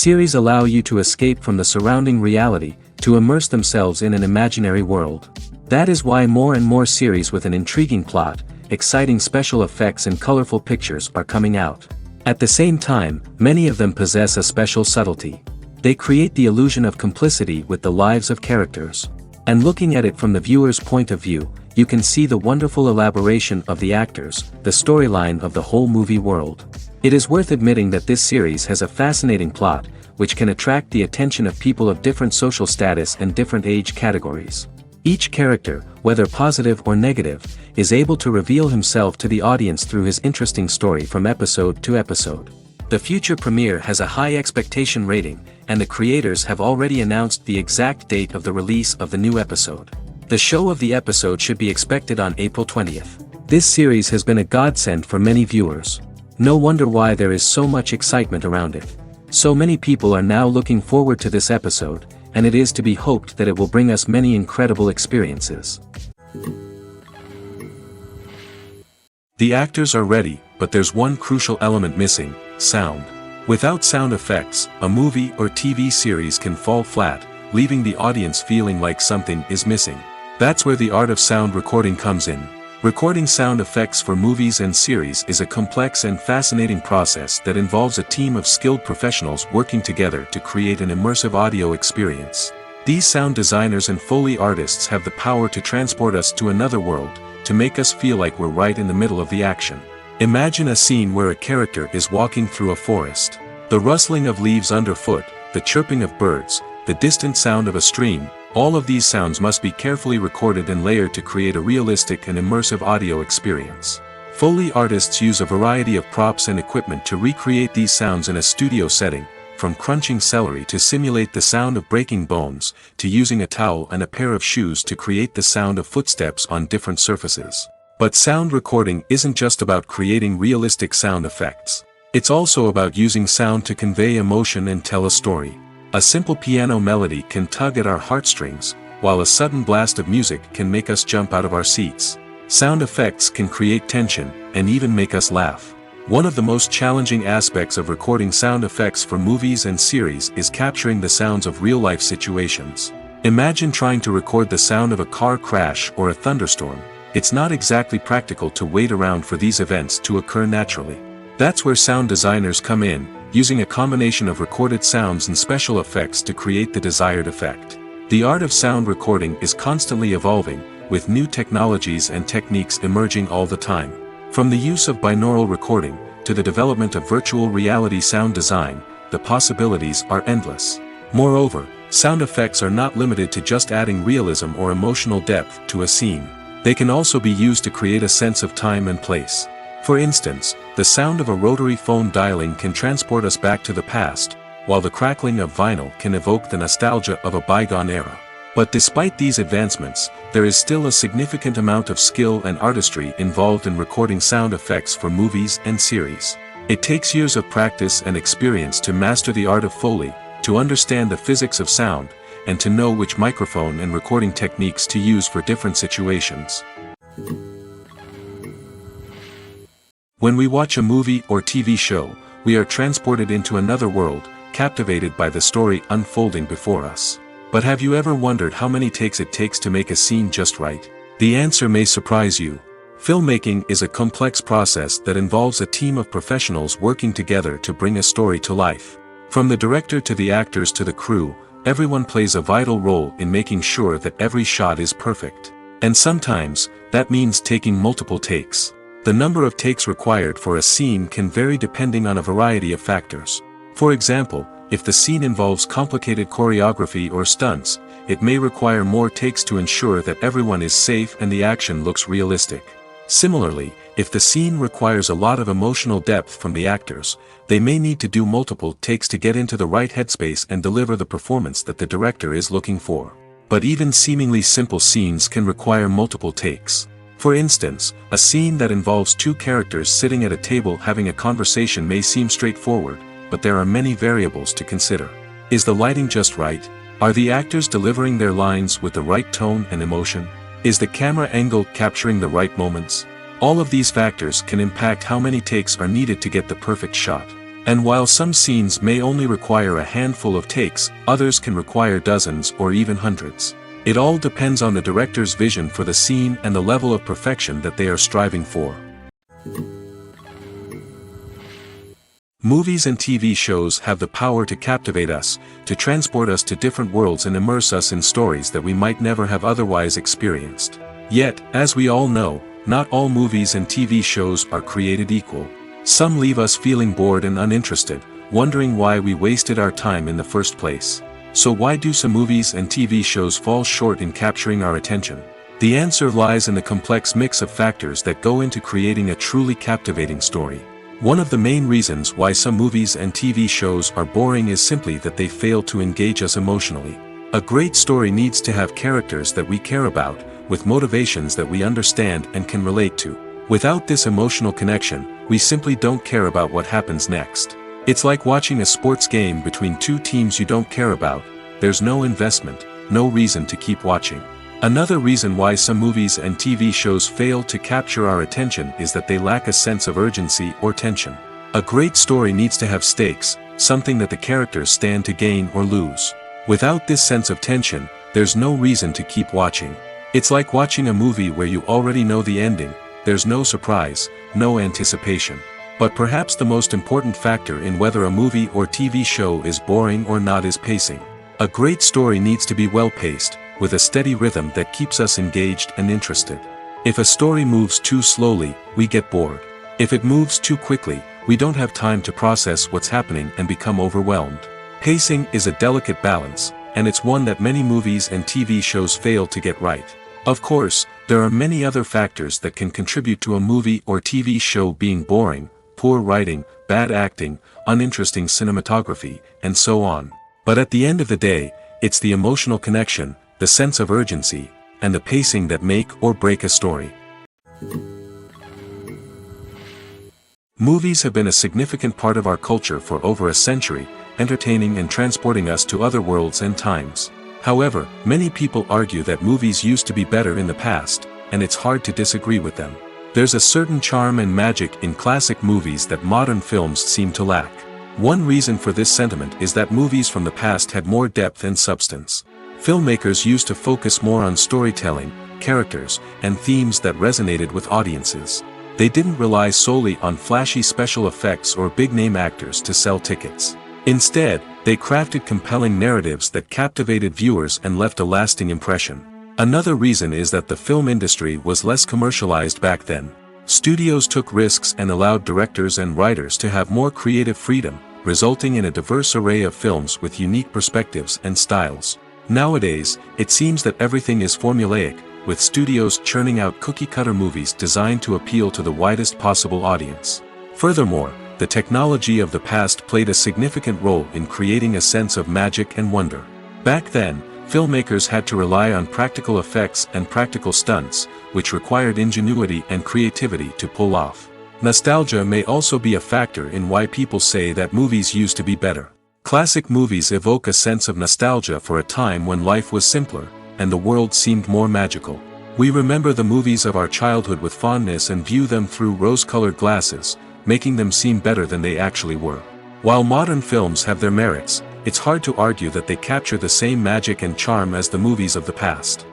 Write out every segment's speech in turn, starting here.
Series allow you to escape from the surrounding reality, to immerse themselves in an imaginary world. That is why more and more series with an intriguing plot, exciting special effects and colorful pictures are coming out. At the same time, many of them possess a special subtlety. They create the illusion of complicity with the lives of characters. And looking at it from the viewer's point of view, you can see the wonderful elaboration of the actors, the storyline of the whole movie world. It is worth admitting that this series has a fascinating plot, which can attract the attention of people of different social status and different age categories. Each character, whether positive or negative, is able to reveal himself to the audience through his interesting story from episode to episode. The future premiere has a high expectation rating, and the creators have already announced the exact date of the release of the new episode. The show of the episode should be expected on April 20th. This series has been a godsend for many viewers. No wonder why there is so much excitement around it. So many people are now looking forward to this episode, and it is to be hoped that it will bring us many incredible experiences. The actors are ready, but there's one crucial element missing: sound. Without sound effects, a movie or TV series can fall flat, leaving the audience feeling like something is missing. That's where the art of sound recording comes in. Recording sound effects for movies and series is a complex and fascinating process that involves a team of skilled professionals working together to create an immersive audio experience. These sound designers and Foley artists have the power to transport us to another world, to make us feel like we're right in the middle of the action. Imagine a scene where a character is walking through a forest. The rustling of leaves underfoot, the chirping of birds, the distant sound of a stream, all of these sounds must be carefully recorded and layered to create a realistic and immersive audio experience. Foley artists use a variety of props and equipment to recreate these sounds in a studio setting, from crunching celery to simulate the sound of breaking bones, to using a towel and a pair of shoes to create the sound of footsteps on different surfaces. But sound recording isn't just about creating realistic sound effects. It's also about using sound to convey emotion and tell a story. A simple piano melody can tug at our heartstrings, while a sudden blast of music can make us jump out of our seats. Sound effects can create tension, and even make us laugh. One of the most challenging aspects of recording sound effects for movies and series is capturing the sounds of real-life situations. Imagine trying to record the sound of a car crash or a thunderstorm. It's not exactly practical to wait around for these events to occur naturally. That's where sound designers come in, using a combination of recorded sounds and special effects to create the desired effect. The art of sound recording is constantly evolving, with new technologies and techniques emerging all the time. From the use of binaural recording, to the development of virtual reality sound design, the possibilities are endless. Moreover, sound effects are not limited to just adding realism or emotional depth to a scene. They can also be used to create a sense of time and place. For instance, the sound of a rotary phone dialing can transport us back to the past, while the crackling of vinyl can evoke the nostalgia of a bygone era. But despite these advancements, there is still a significant amount of skill and artistry involved in recording sound effects for movies and series. It takes years of practice and experience to master the art of Foley, to understand the physics of sound, and to know which microphone and recording techniques to use for different situations. When we watch a movie or TV show, we are transported into another world, captivated by the story unfolding before us. But have you ever wondered how many takes it takes to make a scene just right? The answer may surprise you. Filmmaking is a complex process that involves a team of professionals working together to bring a story to life. From the director to the actors to the crew, everyone plays a vital role in making sure that every shot is perfect. And sometimes, that means taking multiple takes. The number of takes required for a scene can vary depending on a variety of factors. For example, if the scene involves complicated choreography or stunts, it may require more takes to ensure that everyone is safe and the action looks realistic. Similarly, if the scene requires a lot of emotional depth from the actors, they may need to do multiple takes to get into the right headspace and deliver the performance that the director is looking for. But even seemingly simple scenes can require multiple takes. For instance, a scene that involves two characters sitting at a table having a conversation may seem straightforward, but there are many variables to consider. Is the lighting just right? Are the actors delivering their lines with the right tone and emotion? Is the camera angle capturing the right moments? All of these factors can impact how many takes are needed to get the perfect shot. And while some scenes may only require a handful of takes, others can require dozens or even hundreds. It all depends on the director's vision for the scene and the level of perfection that they are striving for. Movies and TV shows have the power to captivate us, to transport us to different worlds and immerse us in stories that we might never have otherwise experienced. Yet, as we all know, not all movies and TV shows are created equal. Some leave us feeling bored and uninterested, wondering why we wasted our time in the first place. So why do some movies and TV shows fall short in capturing our attention? The answer lies in the complex mix of factors that go into creating a truly captivating story. One of the main reasons why some movies and TV shows are boring is simply that they fail to engage us emotionally. A great story needs to have characters that we care about, with motivations that we understand and can relate to. Without this emotional connection, we simply don't care about what happens next. It's like watching a sports game between two teams you don't care about. There's no investment, no reason to keep watching. Another reason why some movies and TV shows fail to capture our attention is that they lack a sense of urgency or tension. A great story needs to have stakes, something that the characters stand to gain or lose. Without this sense of tension, there's no reason to keep watching. It's like watching a movie where you already know the ending. There's no surprise, no anticipation. But perhaps the most important factor in whether a movie or TV show is boring or not is pacing. A great story needs to be well-paced, with a steady rhythm that keeps us engaged and interested. If a story moves too slowly, we get bored. If it moves too quickly, we don't have time to process what's happening and become overwhelmed. Pacing is a delicate balance, and it's one that many movies and TV shows fail to get right. Of course, there are many other factors that can contribute to a movie or TV show being boring: poor writing, bad acting, uninteresting cinematography, and so on. But at the end of the day, it's the emotional connection, the sense of urgency, and the pacing that make or break a story. Movies have been a significant part of our culture for over a century, entertaining and transporting us to other worlds and times. However, many people argue that movies used to be better in the past, and it's hard to disagree with them. There's a certain charm and magic in classic movies that modern films seem to lack. One reason for this sentiment is that movies from the past had more depth and substance. Filmmakers used to focus more on storytelling, characters, and themes that resonated with audiences. They didn't rely solely on flashy special effects or big-name actors to sell tickets. Instead, they crafted compelling narratives that captivated viewers and left a lasting impression. Another reason is that the film industry was less commercialized back then. Studios took risks and allowed directors and writers to have more creative freedom, resulting in a diverse array of films with unique perspectives and styles. Nowadays, it seems that everything is formulaic, with studios churning out cookie-cutter movies designed to appeal to the widest possible audience. Furthermore, the technology of the past played a significant role in creating a sense of magic and wonder. Back then, filmmakers had to rely on practical effects and practical stunts, which required ingenuity and creativity to pull off. Nostalgia may also be a factor in why people say that movies used to be better. Classic movies evoke a sense of nostalgia for a time when life was simpler, and the world seemed more magical. We remember the movies of our childhood with fondness and view them through rose-colored glasses, making them seem better than they actually were. While modern films have their merits, it's hard to argue that they capture the same magic and charm as the movies of the past.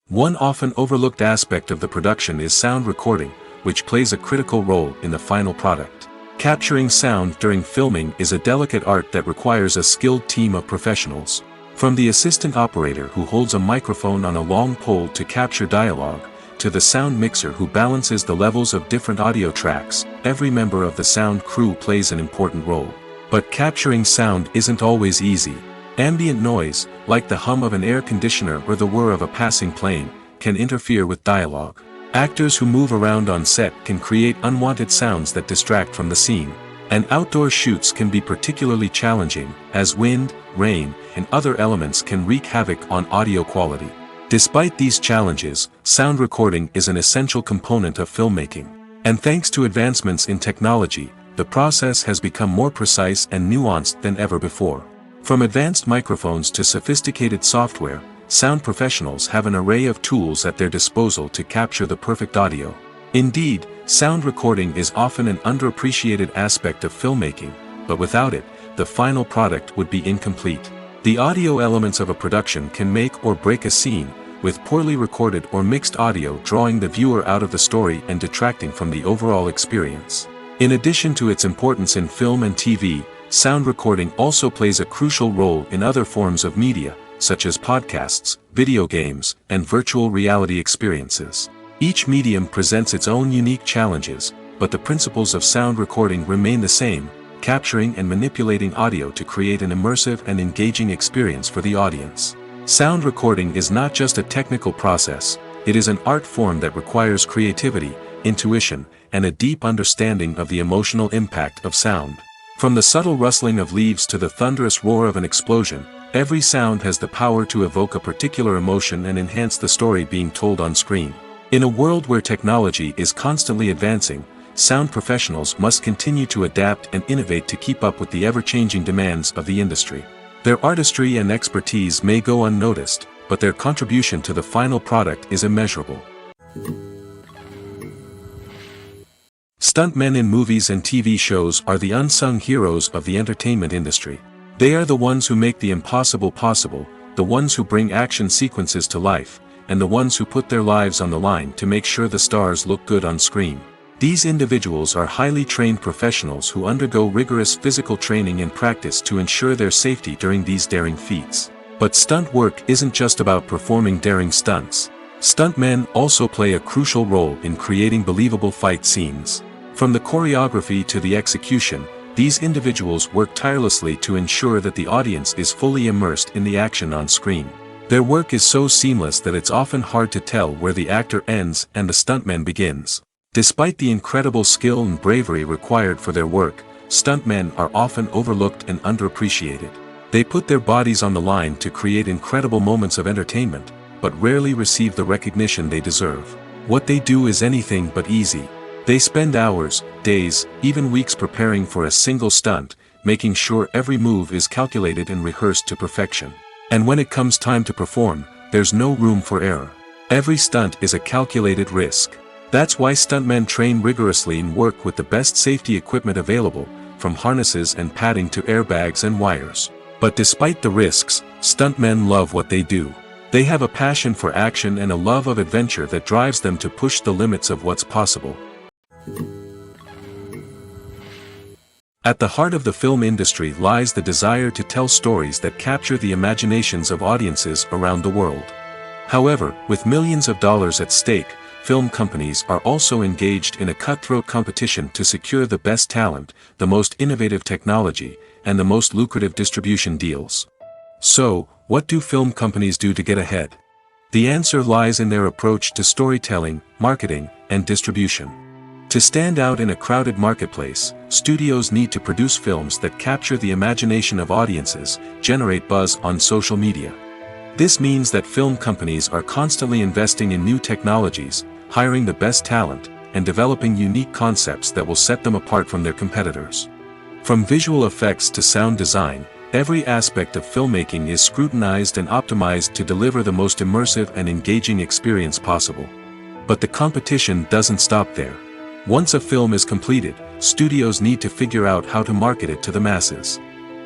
One often overlooked aspect of the production is sound recording, which plays a critical role in the final product. Capturing sound during filming is a delicate art that requires a skilled team of professionals. From the assistant operator who holds a microphone on a long pole to capture dialogue, to the sound mixer who balances the levels of different audio tracks, every member of the sound crew plays an important role. But capturing sound isn't always easy. Ambient noise, like the hum of an air conditioner or the whir of a passing plane, can interfere with dialogue. Actors who move around on set can create unwanted sounds that distract from the scene. And outdoor shoots can be particularly challenging, as wind, rain, and other elements can wreak havoc on audio quality. Despite these challenges, sound recording is an essential component of filmmaking. And thanks to advancements in technology, the process has become more precise and nuanced than ever before. From advanced microphones to sophisticated software, sound professionals have an array of tools at their disposal to capture the perfect audio. Indeed, sound recording is often an underappreciated aspect of filmmaking, but without it, the final product would be incomplete. The audio elements of a production can make or break a scene, with poorly recorded or mixed audio drawing the viewer out of the story and detracting from the overall experience. In addition to its importance in film and TV, sound recording also plays a crucial role in other forms of media, such as podcasts, video games, and virtual reality experiences. Each medium presents its own unique challenges, but the principles of sound recording remain the same, capturing and manipulating audio to create an immersive and engaging experience for the audience. Sound recording is not just a technical process, it is an art form that requires creativity, intuition, and a deep understanding of the emotional impact of sound. From the subtle rustling of leaves to the thunderous roar of an explosion, every sound has the power to evoke a particular emotion and enhance the story being told on screen. In a world where technology is constantly advancing, sound professionals must continue to adapt and innovate to keep up with the ever-changing demands of the industry. Their artistry and expertise may go unnoticed, but their contribution to the final product is immeasurable. Stuntmen in movies and TV shows are the unsung heroes of the entertainment industry. They are the ones who make the impossible possible, the ones who bring action sequences to life, and the ones who put their lives on the line to make sure the stars look good on screen. These individuals are highly trained professionals who undergo rigorous physical training and practice to ensure their safety during these daring feats. But stunt work isn't just about performing daring stunts. Stuntmen also play a crucial role in creating believable fight scenes. From the choreography to the execution, these individuals work tirelessly to ensure that the audience is fully immersed in the action on screen. Their work is so seamless that it's often hard to tell where the actor ends and the stuntman begins. Despite the incredible skill and bravery required for their work, stuntmen are often overlooked and underappreciated. They put their bodies on the line to create incredible moments of entertainment, but rarely receive the recognition they deserve. What they do is anything but easy. They spend hours, days, even weeks preparing for a single stunt, making sure every move is calculated and rehearsed to perfection. And when it comes time to perform, there's no room for error. Every stunt is a calculated risk. That's why stuntmen train rigorously and work with the best safety equipment available, from harnesses and padding to airbags and wires. But despite the risks, stuntmen love what they do. They have a passion for action and a love of adventure that drives them to push the limits of what's possible. At the heart of the film industry lies the desire to tell stories that capture the imaginations of audiences around the world. However, with millions of dollars at stake, film companies are also engaged in a cutthroat competition to secure the best talent, the most innovative technology, and the most lucrative distribution deals. So, what do film companies do to get ahead? The answer lies in their approach to storytelling, marketing, and distribution. To stand out in a crowded marketplace, studios need to produce films that capture the imagination of audiences, generate buzz on social media. This means that film companies are constantly investing in new technologies, hiring the best talent, and developing unique concepts that will set them apart from their competitors. From visual effects to sound design, every aspect of filmmaking is scrutinized and optimized to deliver the most immersive and engaging experience possible. But the competition doesn't stop there. Once a film is completed, studios need to figure out how to market it to the masses.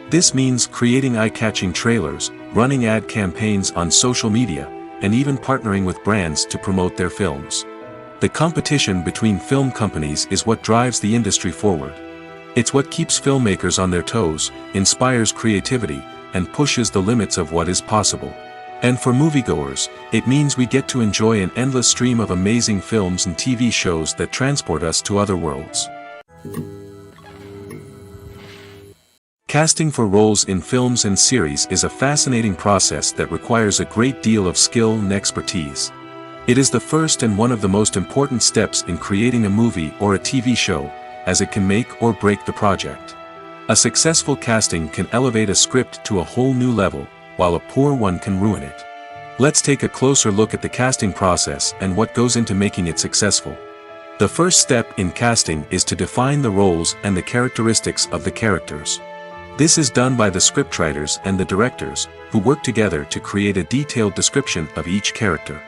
This means creating eye-catching trailers, running ad campaigns on social media, and even partnering with brands to promote their films. The competition between film companies is what drives the industry forward. It's what keeps filmmakers on their toes, inspires creativity, and pushes the limits of what is possible. And for moviegoers, it means we get to enjoy an endless stream of amazing films and TV shows that transport us to other worlds. Casting for roles in films and series is a fascinating process that requires a great deal of skill and expertise. It is the first and one of the most important steps in creating a movie or a TV show, as it can make or break the project. A successful casting can elevate a script to a whole new level, while a poor one can ruin it. Let's take a closer look at the casting process and what goes into making it successful. The first step in casting is to define the roles and the characteristics of the characters. This is done by the scriptwriters and the directors, who work together to create a detailed description of each character.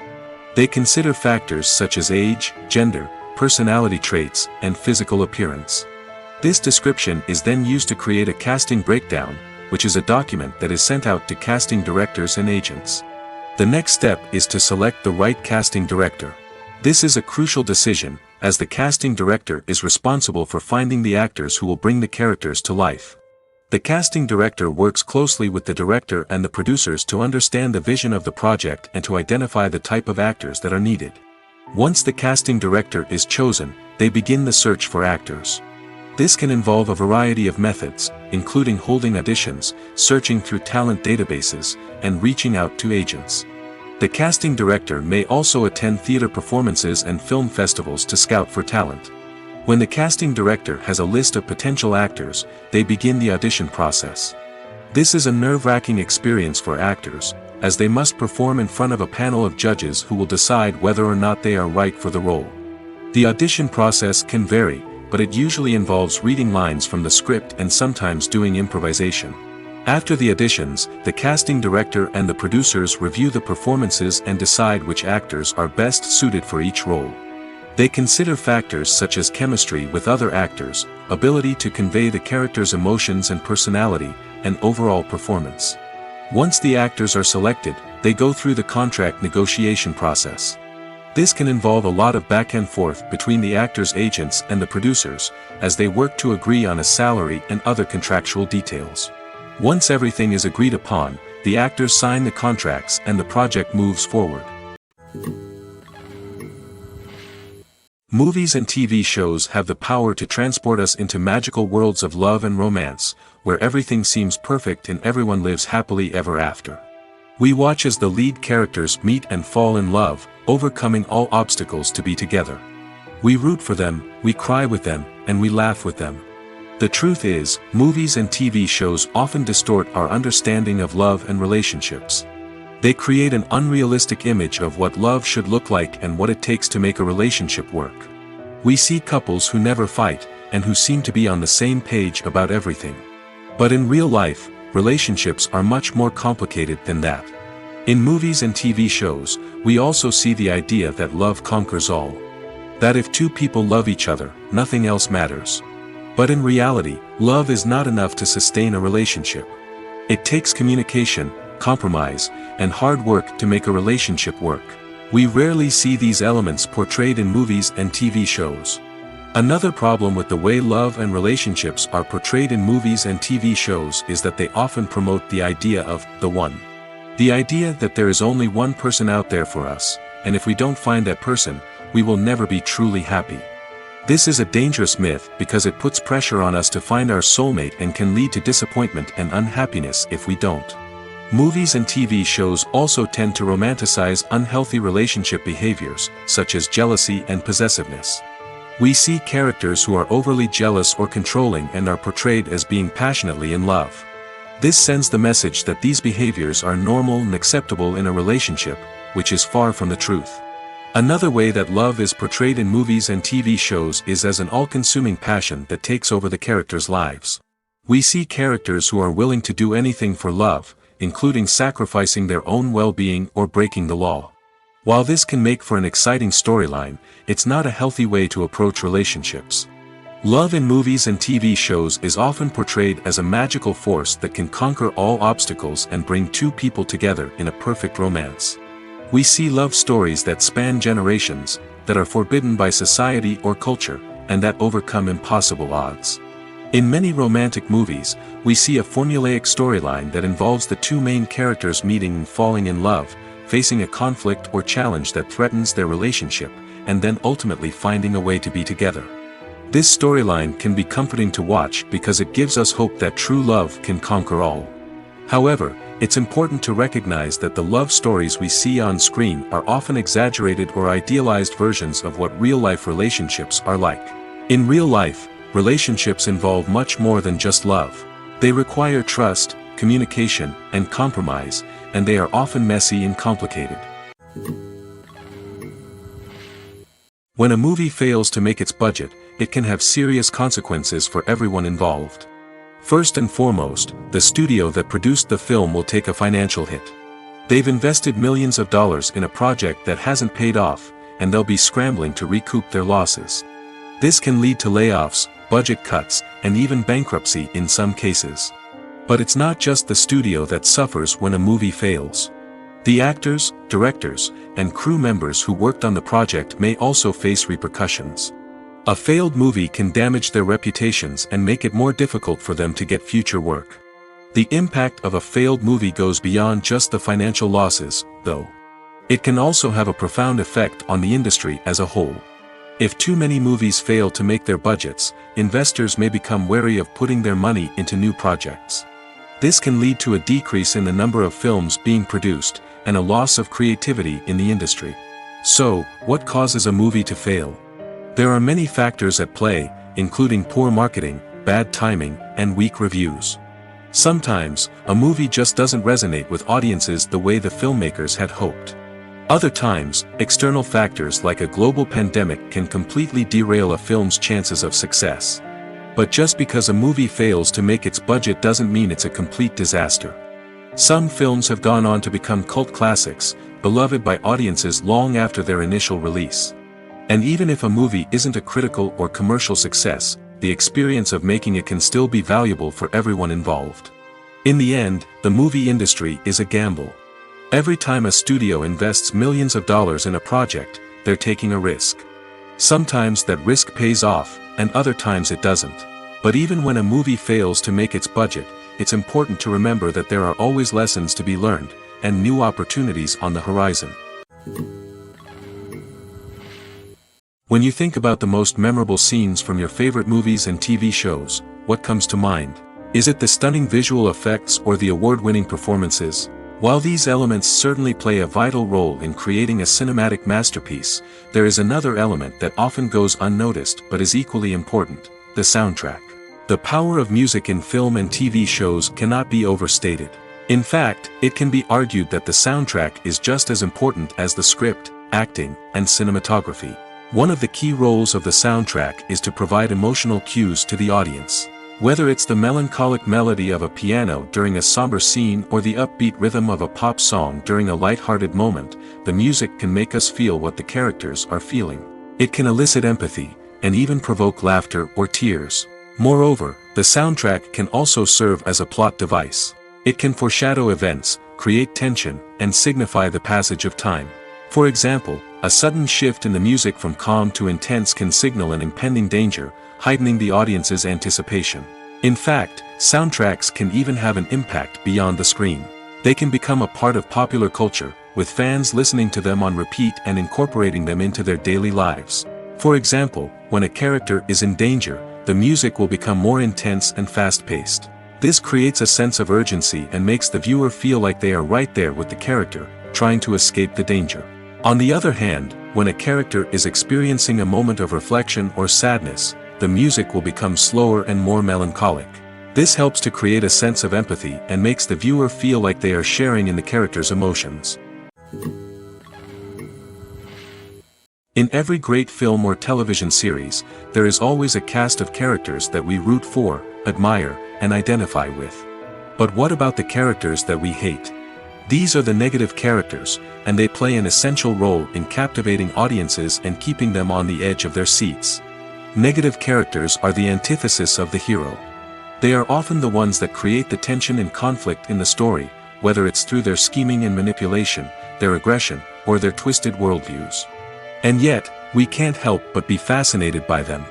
They consider factors such as age, gender, personality traits, and physical appearance. This description is then used to create a casting breakdown, which is a document that is sent out to casting directors and agents. The next step is to select the right casting director. This is a crucial decision, as the casting director is responsible for finding the actors who will bring the characters to life. The casting director works closely with the director and the producers to understand the vision of the project and to identify the type of actors that are needed. Once the casting director is chosen, they begin the search for actors. This can involve a variety of methods, including holding auditions, searching through talent databases, and reaching out to agents. The casting director may also attend theater performances and film festivals to scout for talent. When the casting director has a list of potential actors, they begin the audition process. This is a nerve-wracking experience for actors, as they must perform in front of a panel of judges who will decide whether or not they are right for the role. The audition process can vary, but it usually involves reading lines from the script and sometimes doing improvisation. After the auditions, the casting director and the producers review the performances and decide which actors are best suited for each role. They consider factors such as chemistry with other actors, ability to convey the character's emotions and personality, and overall performance. Once the actors are selected, they go through the contract negotiation process. This can involve a lot of back and forth between the actors' agents and the producers, as they work to agree on a salary and other contractual details. Once everything is agreed upon, the actors sign the contracts and the project moves forward. Movies and TV shows have the power to transport us into magical worlds of love and romance, where everything seems perfect and everyone lives happily ever after. We watch as the lead characters meet and fall in love, overcoming all obstacles to be together. We root for them, we cry with them, and we laugh with them. The truth is, movies and TV shows often distort our understanding of love and relationships. They create an unrealistic image of what love should look like and what it takes to make a relationship work. We see couples who never fight, and who seem to be on the same page about everything. But in real life, relationships are much more complicated than that. In movies and TV shows, we also see the idea that love conquers all. That if two people love each other, nothing else matters. But in reality, love is not enough to sustain a relationship. It takes communication, compromise, and hard work to make a relationship work. We rarely see these elements portrayed in movies and TV shows. Another problem with the way love and relationships are portrayed in movies and TV shows is that they often promote the idea of the one. The idea that there is only one person out there for us, and if we don't find that person, we will never be truly happy. This is a dangerous myth because it puts pressure on us to find our soulmate and can lead to disappointment and unhappiness if we don't. Movies and TV shows also tend to romanticize unhealthy relationship behaviors, such as jealousy and possessiveness. We see characters who are overly jealous or controlling and are portrayed as being passionately in love. This sends the message that these behaviors are normal and acceptable in a relationship, which is far from the truth. Another way that love is portrayed in movies and TV shows is as an all-consuming passion that takes over the characters' lives. We see characters who are willing to do anything for love, including sacrificing their own well-being or breaking the law. While this can make for an exciting storyline, it's not a healthy way to approach relationships. Love in movies and TV shows is often portrayed as a magical force that can conquer all obstacles and bring two people together in a perfect romance. We see love stories that span generations, that are forbidden by society or culture, and that overcome impossible odds. In many romantic movies, we see a formulaic storyline that involves the two main characters meeting and falling in love, facing a conflict or challenge that threatens their relationship, and then ultimately finding a way to be together. This storyline can be comforting to watch because it gives us hope that true love can conquer all. However, it's important to recognize that the love stories we see on screen are often exaggerated or idealized versions of what real-life relationships are like. In real life, relationships involve much more than just love. They require trust, communication, and compromise, and they are often messy and complicated. When a movie fails to make its budget, it can have serious consequences for everyone involved. First and foremost, the studio that produced the film will take a financial hit. They've invested millions of dollars in a project that hasn't paid off, and they'll be scrambling to recoup their losses. This can lead to layoffs, budget cuts, and even bankruptcy in some cases. But it's not just the studio that suffers when a movie fails. The actors, directors, and crew members who worked on the project may also face repercussions. A failed movie can damage their reputations and make it more difficult for them to get future work. The impact of a failed movie goes beyond just the financial losses, though. It can also have a profound effect on the industry as a whole. If too many movies fail to make their budgets, investors may become wary of putting their money into new projects. This can lead to a decrease in the number of films being produced, and a loss of creativity in the industry. So, what causes a movie to fail? There are many factors at play, including poor marketing, bad timing, and weak reviews. Sometimes, a movie just doesn't resonate with audiences the way the filmmakers had hoped. Other times, external factors like a global pandemic can completely derail a film's chances of success. But just because a movie fails to make its budget doesn't mean it's a complete disaster. Some films have gone on to become cult classics, beloved by audiences long after their initial release. And even if a movie isn't a critical or commercial success, the experience of making it can still be valuable for everyone involved. In the end, the movie industry is a gamble. Every time a studio invests millions of dollars in a project, they're taking a risk. Sometimes that risk pays off, and other times it doesn't. But even when a movie fails to make its budget, it's important to remember that there are always lessons to be learned, and new opportunities on the horizon. When you think about the most memorable scenes from your favorite movies and TV shows, what comes to mind? Is it the stunning visual effects or the award-winning performances? While these elements certainly play a vital role in creating a cinematic masterpiece, there is another element that often goes unnoticed but is equally important: the soundtrack. The power of music in film and TV shows cannot be overstated. In fact, it can be argued that the soundtrack is just as important as the script, acting, and cinematography. One of the key roles of the soundtrack is to provide emotional cues to the audience. Whether it's the melancholic melody of a piano during a somber scene or the upbeat rhythm of a pop song during a light-hearted moment, the music can make us feel what the characters are feeling. It can elicit empathy, and even provoke laughter or tears. Moreover, the soundtrack can also serve as a plot device. It can foreshadow events, create tension, and signify the passage of time. For example, a sudden shift in the music from calm to intense can signal an impending danger, heightening the audience's anticipation. In fact, soundtracks can even have an impact beyond the screen. They can become a part of popular culture, with fans listening to them on repeat and incorporating them into their daily lives. For example, when a character is in danger, the music will become more intense and fast-paced. This creates a sense of urgency and makes the viewer feel like they are right there with the character, trying to escape the danger. On the other hand, when a character is experiencing a moment of reflection or sadness, the music will become slower and more melancholic. This helps to create a sense of empathy and makes the viewer feel like they are sharing in the character's emotions. In every great film or television series, there is always a cast of characters that we root for, admire, and identify with. But what about the characters that we hate? These are the negative characters, and they play an essential role in captivating audiences and keeping them on the edge of their seats. Negative characters are the antithesis of the hero. They are often the ones that create the tension and conflict in the story, whether it's through their scheming and manipulation, their aggression, or their twisted worldviews. And yet, we can't help but be fascinated by them.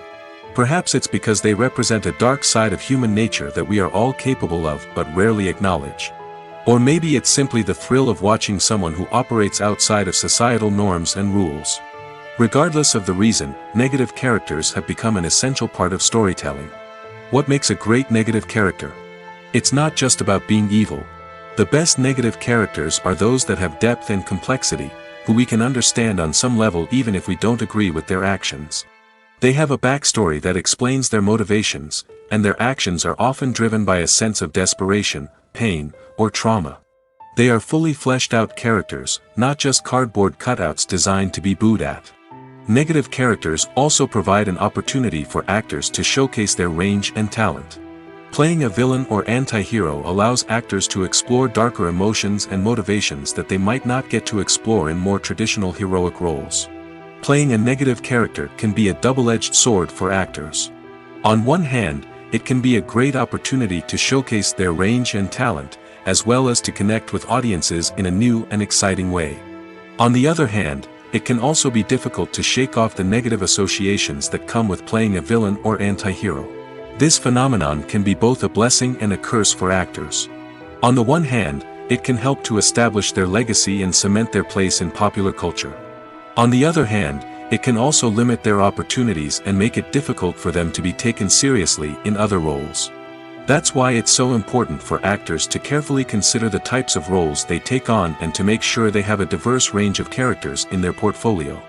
Perhaps it's because they represent a dark side of human nature that we are all capable of but rarely acknowledge. Or maybe it's simply the thrill of watching someone who operates outside of societal norms and rules. Regardless of the reason, negative characters have become an essential part of storytelling. What makes a great negative character? It's not just about being evil. The best negative characters are those that have depth and complexity, who we can understand on some level even if we don't agree with their actions. They have a backstory that explains their motivations, and their actions are often driven by a sense of desperation, pain, or trauma. They are fully fleshed out characters, not just cardboard cutouts designed to be booed at. Negative characters also provide an opportunity for actors to showcase their range and talent. Playing a villain or anti-hero allows actors to explore darker emotions and motivations that they might not get to explore in more traditional heroic roles. playing a negative character can be a double-edged sword for actors. On one hand, it can be a great opportunity to showcase their range and talent, as well as to connect with audiences in a new and exciting way. On the other hand, it can also be difficult to shake off the negative associations that come with playing a villain or anti-hero. This phenomenon can be both a blessing and a curse for actors. On the one hand, it can help to establish their legacy and cement their place in popular culture. On the other hand, it can also limit their opportunities and make it difficult for them to be taken seriously in other roles. That's why it's so important for actors to carefully consider the types of roles they take on and to make sure they have a diverse range of characters in their portfolio.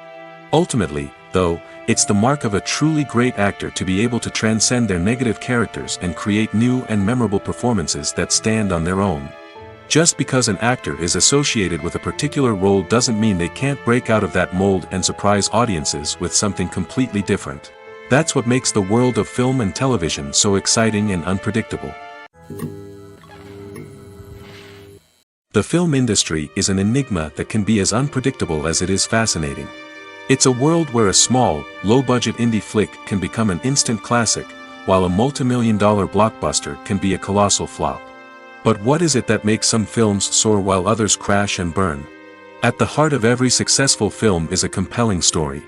Ultimately, though, it's the mark of a truly great actor to be able to transcend their negative characters and create new and memorable performances that stand on their own. Just because an actor is associated with a particular role doesn't mean they can't break out of that mold and surprise audiences with something completely different. That's what makes the world of film and television so exciting and unpredictable. The film industry is an enigma that can be as unpredictable as it is fascinating. It's a world where a small, low-budget indie flick can become an instant classic, while a multi-million-dollar blockbuster can be a colossal flop. But what is it that makes some films soar while others crash and burn? At the heart of every successful film is a compelling story.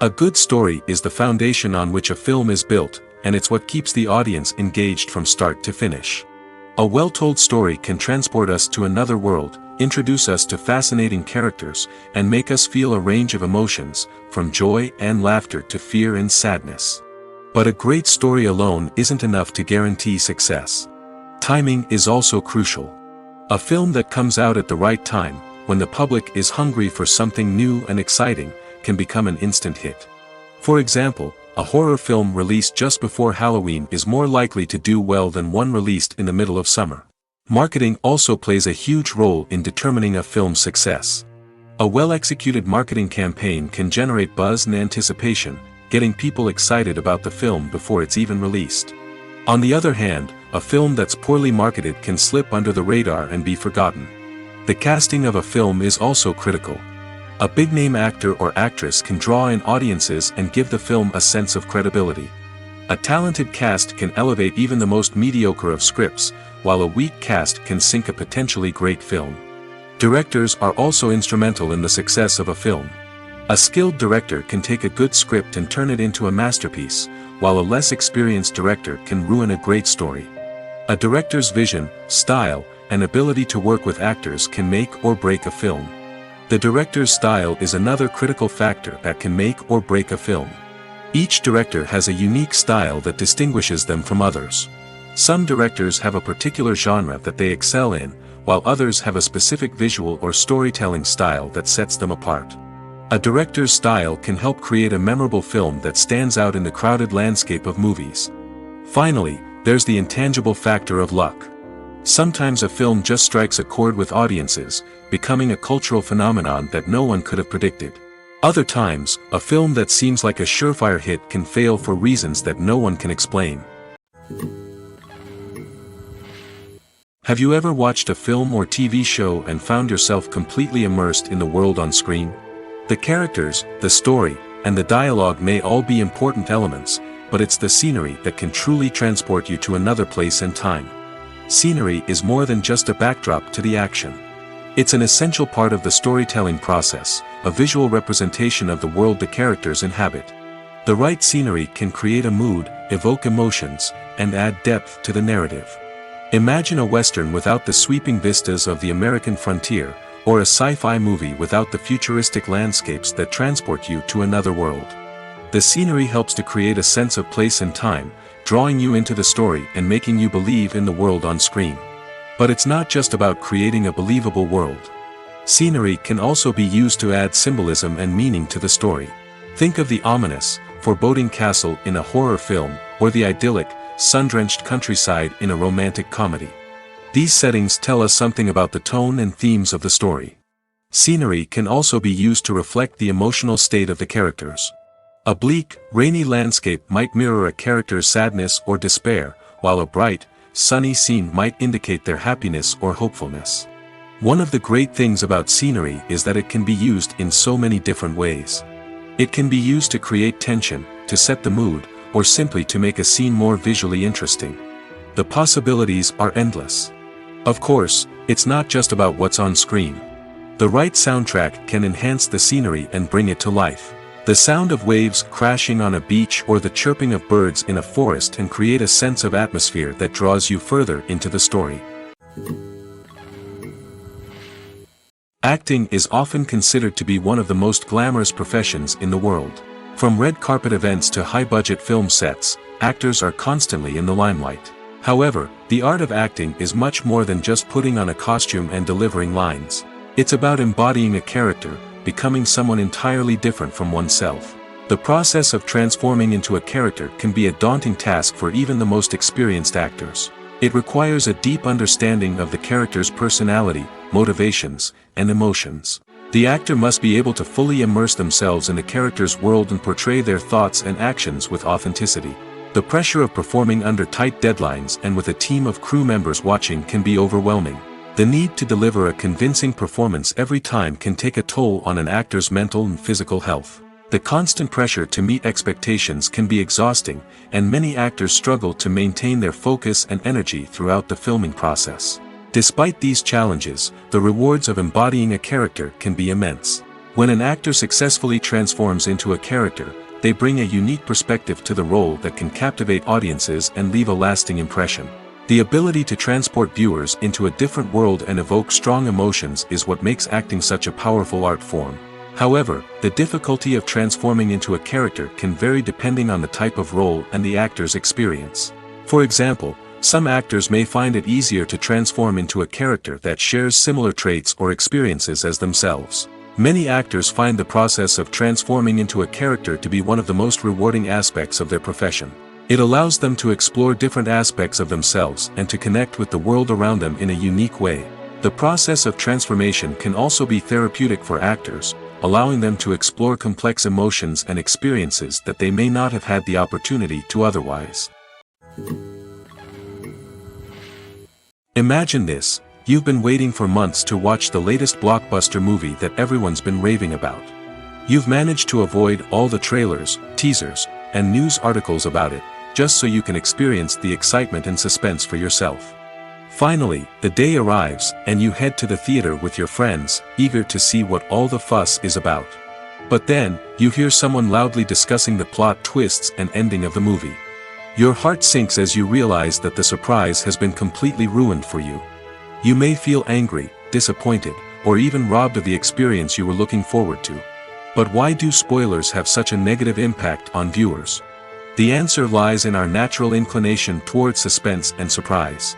A good story is the foundation on which a film is built, and it's what keeps the audience engaged from start to finish. A well-told story can transport us to another world, introduce us to fascinating characters, and make us feel a range of emotions, from joy and laughter to fear and sadness. But a great story alone isn't enough to guarantee success. Timing is also crucial. A film that comes out at the right time, when the public is hungry for something new and exciting, can become an instant hit. For example, a horror film released just before Halloween is more likely to do well than one released in the middle of summer. Marketing also plays a huge role in determining a film's success. A well-executed marketing campaign can generate buzz and anticipation, getting people excited about the film before it's even released. On the other hand, a film that's poorly marketed can slip under the radar and be forgotten. The casting of a film is also critical. A big-name actor or actress can draw in audiences and give the film a sense of credibility. A talented cast can elevate even the most mediocre of scripts, while a weak cast can sink a potentially great film. Directors are also instrumental in the success of a film. A skilled director can take a good script and turn it into a masterpiece, while a less experienced director can ruin a great story. A director's vision, style, and ability to work with actors can make or break a film. The director's style is another critical factor that can make or break a film. Each director has a unique style that distinguishes them from others. Some directors have a particular genre that they excel in, while others have a specific visual or storytelling style that sets them apart. A director's style can help create a memorable film that stands out in the crowded landscape of movies. Finally, there's the intangible factor of luck. Sometimes a film just strikes a chord with audiences, becoming a cultural phenomenon that no one could have predicted. Other times, a film that seems like a surefire hit can fail for reasons that no one can explain. Have you ever watched a film or TV show and found yourself completely immersed in the world on screen? The characters, the story, and the dialogue may all be important elements, but it's the scenery that can truly transport you to another place and time. Scenery is more than just a backdrop to the action. It's an essential part of the storytelling process, a visual representation of the world the characters inhabit. The right scenery can create a mood, evoke emotions, and add depth to the narrative. Imagine a Western without the sweeping vistas of the American frontier, or a sci-fi movie without the futuristic landscapes that transport you to another world. The scenery helps to create a sense of place and time, drawing you into the story and making you believe in the world on screen. But it's not just about creating a believable world. Scenery can also be used to add symbolism and meaning to the story. Think of the ominous, foreboding castle in a horror film, or the idyllic, sun-drenched countryside in a romantic comedy. These settings tell us something about the tone and themes of the story. Scenery can also be used to reflect the emotional state of the characters. A bleak, rainy landscape might mirror a character's sadness or despair, while a bright, sunny scene might indicate their happiness or hopefulness. One of the great things about scenery is that it can be used in so many different ways. It can be used to create tension, to set the mood, or simply to make a scene more visually interesting. The possibilities are endless. Of course, it's not just about what's on screen. The right soundtrack can enhance the scenery and bring it to life. The sound of waves crashing on a beach or the chirping of birds in a forest can create a sense of atmosphere that draws you further into the story. Acting is often considered to be one of the most glamorous professions in the world. From red carpet events to high-budget film sets, actors are constantly in the limelight. However, the art of acting is much more than just putting on a costume and delivering lines. It's about embodying a character, becoming someone entirely different from oneself. The process of transforming into a character can be a daunting task for even the most experienced actors. It requires a deep understanding of the character's personality, motivations, and emotions. The actor must be able to fully immerse themselves in the character's world and portray their thoughts and actions with authenticity. The pressure of performing under tight deadlines and with a team of crew members watching can be overwhelming. The need to deliver a convincing performance every time can take a toll on an actor's mental and physical health. The constant pressure to meet expectations can be exhausting, and many actors struggle to maintain their focus and energy throughout the filming process. Despite these challenges, the rewards of embodying a character can be immense. When an actor successfully transforms into a character, they bring a unique perspective to the role that can captivate audiences and leave a lasting impression. The ability to transport viewers into a different world and evoke strong emotions is what makes acting such a powerful art form. However, the difficulty of transforming into a character can vary depending on the type of role and the actor's experience. For example, some actors may find it easier to transform into a character that shares similar traits or experiences as themselves. Many actors find the process of transforming into a character to be one of the most rewarding aspects of their profession. It allows them to explore different aspects of themselves and to connect with the world around them in a unique way. The process of transformation can also be therapeutic for actors, allowing them to explore complex emotions and experiences that they may not have had the opportunity to otherwise. Imagine this: you've been waiting for months to watch the latest blockbuster movie that everyone's been raving about. You've managed to avoid all the trailers, teasers, and news articles about it, just so you can experience the excitement and suspense for yourself. Finally, the day arrives, and you head to the theater with your friends, eager to see what all the fuss is about. But then, you hear someone loudly discussing the plot twists and ending of the movie. Your heart sinks as you realize that the surprise has been completely ruined for you. You may feel angry, disappointed, or even robbed of the experience you were looking forward to. But why do spoilers have such a negative impact on viewers? The answer lies in our natural inclination towards suspense and surprise.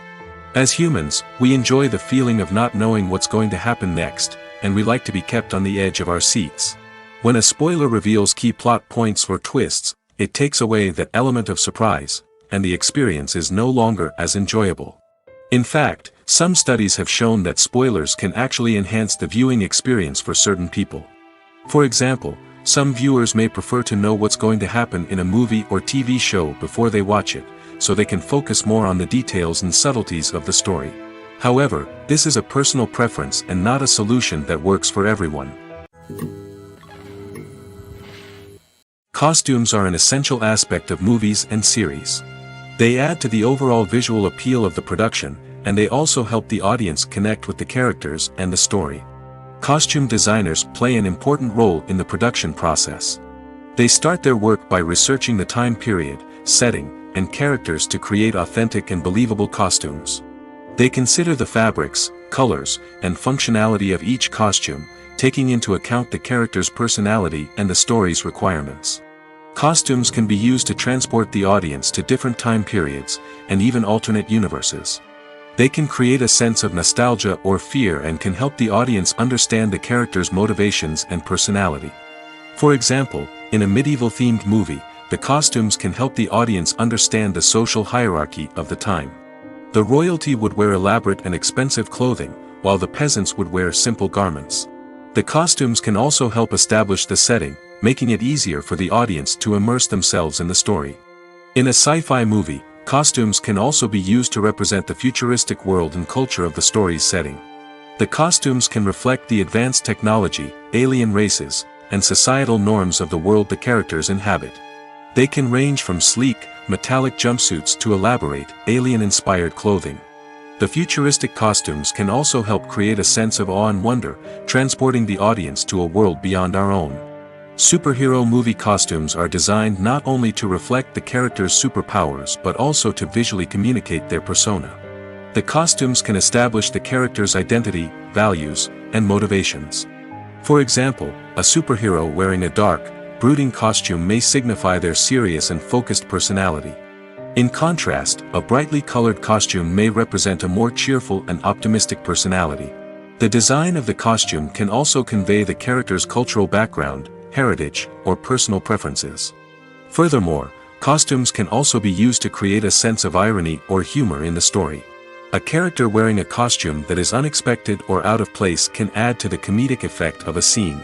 As humans, we enjoy the feeling of not knowing what's going to happen next, and we like to be kept on the edge of our seats. When a spoiler reveals key plot points or twists, it takes away that element of surprise, and the experience is no longer as enjoyable. In fact, some studies have shown that spoilers can actually enhance the viewing experience for certain people. For example, some viewers may prefer to know what's going to happen in a movie or TV show before they watch it, so they can focus more on the details and subtleties of the story. However, this is a personal preference and not a solution that works for everyone. Costumes are an essential aspect of movies and series. They add to the overall visual appeal of the production, and they also help the audience connect with the characters and the story. Costume designers play an important role in the production process. They start their work by researching the time period, setting, and characters to create authentic and believable costumes. They consider the fabrics, colors, and functionality of each costume, taking into account the character's personality and the story's requirements. Costumes can be used to transport the audience to different time periods, and even alternate universes. They can create a sense of nostalgia or fear and can help the audience understand the character's motivations and personality. For example, in a medieval-themed movie, the costumes can help the audience understand the social hierarchy of the time. The royalty would wear elaborate and expensive clothing, while the peasants would wear simple garments. The costumes can also help establish the setting, making it easier for the audience to immerse themselves in the story. In a sci-fi movie, costumes can also be used to represent the futuristic world and culture of the story's setting. The costumes can reflect the advanced technology, alien races, and societal norms of the world the characters inhabit. They can range from sleek, metallic jumpsuits to elaborate, alien-inspired clothing. The futuristic costumes can also help create a sense of awe and wonder, transporting the audience to a world beyond our own. Superhero movie costumes are designed not only to reflect the character's superpowers but also to visually communicate their persona. The costumes can establish the character's identity, values, and motivations. For example, a superhero wearing a dark, brooding costume may signify their serious and focused personality. In contrast, a brightly colored costume may represent a more cheerful and optimistic personality. The design of the costume can also convey the character's cultural background, heritage, or personal preferences. Furthermore, costumes can also be used to create a sense of irony or humor in the story. A character wearing a costume that is unexpected or out of place can add to the comedic effect of a scene.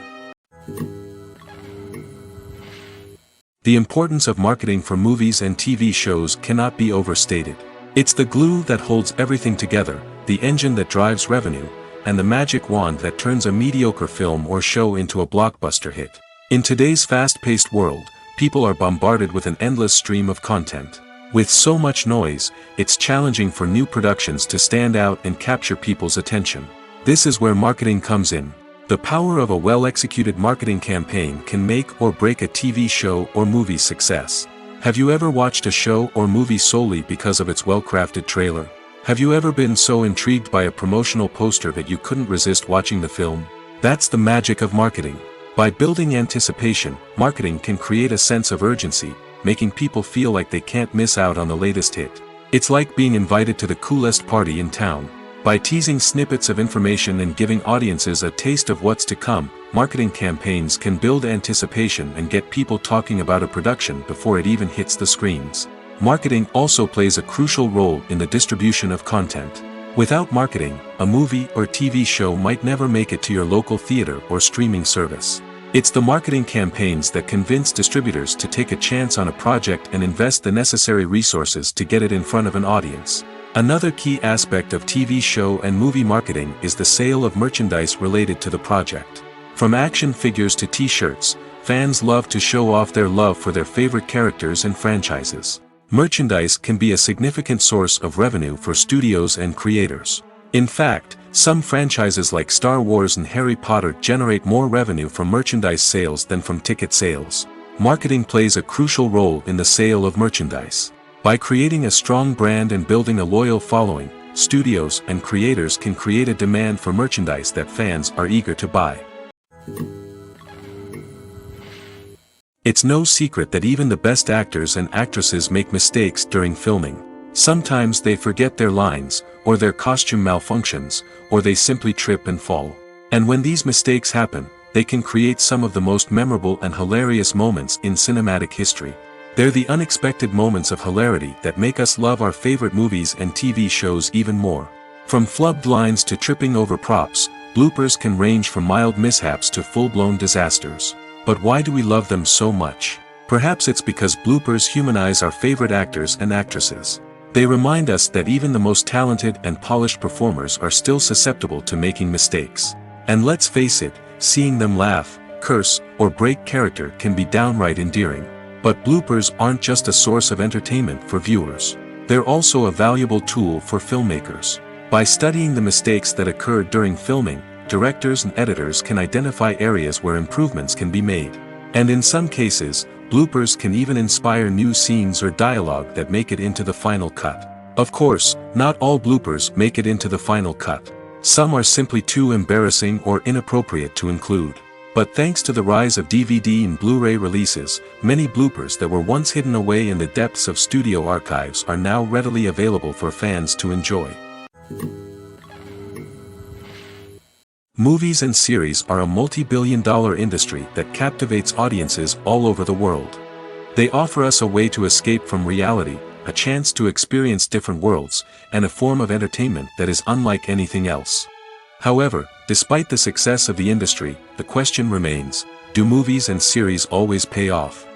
The importance of marketing for movies and TV shows cannot be overstated. It's the glue that holds everything together, the engine that drives revenue, and the magic wand that turns a mediocre film or show into a blockbuster hit. In today's fast-paced world, people are bombarded with an endless stream of content. With so much noise, it's challenging for new productions to stand out and capture people's attention. This is where marketing comes in. The power of a well-executed marketing campaign can make or break a TV show or movie's success. Have you ever watched a show or movie solely because of its well-crafted trailer? Have you ever been so intrigued by a promotional poster that you couldn't resist watching the film? That's the magic of marketing. By building anticipation, marketing can create a sense of urgency, making people feel like they can't miss out on the latest hit. It's like being invited to the coolest party in town. By teasing snippets of information and giving audiences a taste of what's to come, marketing campaigns can build anticipation and get people talking about a production before it even hits the screens. Marketing also plays a crucial role in the distribution of content. Without marketing, a movie or TV show might never make it to your local theater or streaming service. It's the marketing campaigns that convince distributors to take a chance on a project and invest the necessary resources to get it in front of an audience. Another key aspect of TV show and movie marketing is the sale of merchandise related to the project. From action figures to t-shirts, fans love to show off their love for their favorite characters and franchises. Merchandise can be a significant source of revenue for studios and creators. In fact, some franchises like Star Wars and Harry Potter generate more revenue from merchandise sales than from ticket sales. Marketing plays a crucial role in the sale of merchandise. By creating a strong brand and building a loyal following, studios and creators can create a demand for merchandise that fans are eager to buy. It's no secret that even the best actors and actresses make mistakes during filming. Sometimes they forget their lines, or their costume malfunctions, or they simply trip and fall. And when these mistakes happen, they can create some of the most memorable and hilarious moments in cinematic history. They're the unexpected moments of hilarity that make us love our favorite movies and TV shows even more. From flubbed lines to tripping over props, bloopers can range from mild mishaps to full-blown disasters. But why do we love them so much? Perhaps it's because bloopers humanize our favorite actors and actresses. They remind us that even the most talented and polished performers are still susceptible to making mistakes. And let's face it, seeing them laugh, curse, or break character can be downright endearing. But bloopers aren't just a source of entertainment for viewers. They're also a valuable tool for filmmakers. By studying the mistakes that occurred during filming, directors and editors can identify areas where improvements can be made. And in some cases, bloopers can even inspire new scenes or dialogue that make it into the final cut. Of course, not all bloopers make it into the final cut. Some are simply too embarrassing or inappropriate to include. But thanks to the rise of DVD and Blu-ray releases, many bloopers that were once hidden away in the depths of studio archives are now readily available for fans to enjoy. Movies and series are a multi-billion-dollar industry that captivates audiences all over the world. They offer us a way to escape from reality, a chance to experience different worlds, and a form of entertainment that is unlike anything else. However, despite the success of the industry, the question remains, do movies and series always pay off?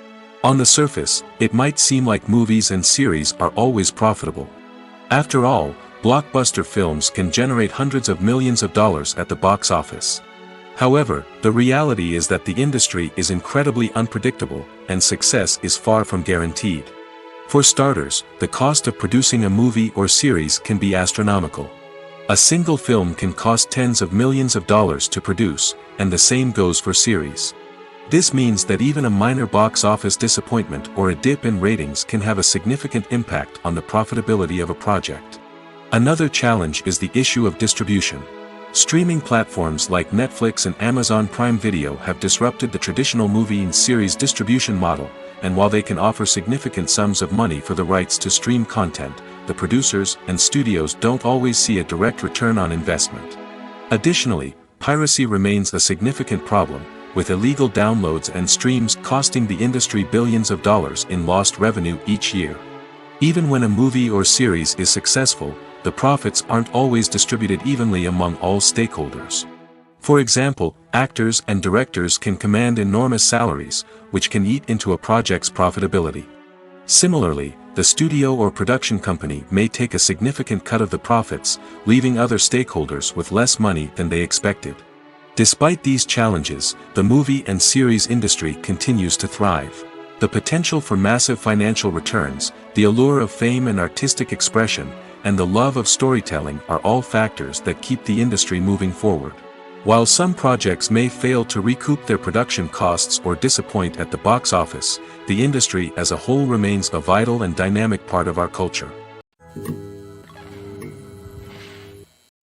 On the surface, it might seem like movies and series are always profitable. After all, blockbuster films can generate hundreds of millions of dollars at the box office. However, the reality is that the industry is incredibly unpredictable, and success is far from guaranteed. For starters, the cost of producing a movie or series can be astronomical. A single film can cost tens of millions of dollars to produce, and the same goes for series. This means that even a minor box office disappointment or a dip in ratings can have a significant impact on the profitability of a project. Another challenge is the issue of distribution. Streaming platforms like Netflix and Amazon Prime Video have disrupted the traditional movie and series distribution model, and while they can offer significant sums of money for the rights to stream content, the producers and studios don't always see a direct return on investment. Additionally, piracy remains a significant problem, with illegal downloads and streams costing the industry billions of dollars in lost revenue each year. Even when a movie or series is successful, the profits aren't always distributed evenly among all stakeholders. For example, actors and directors can command enormous salaries, which can eat into a project's profitability. Similarly, the studio or production company may take a significant cut of the profits, leaving other stakeholders with less money than they expected. Despite these challenges, the movie and series industry continues to thrive. The potential for massive financial returns, the allure of fame and artistic expression, and the love of storytelling are all factors that keep the industry moving forward. While some projects may fail to recoup their production costs or disappoint at the box office, the industry as a whole remains a vital and dynamic part of our culture.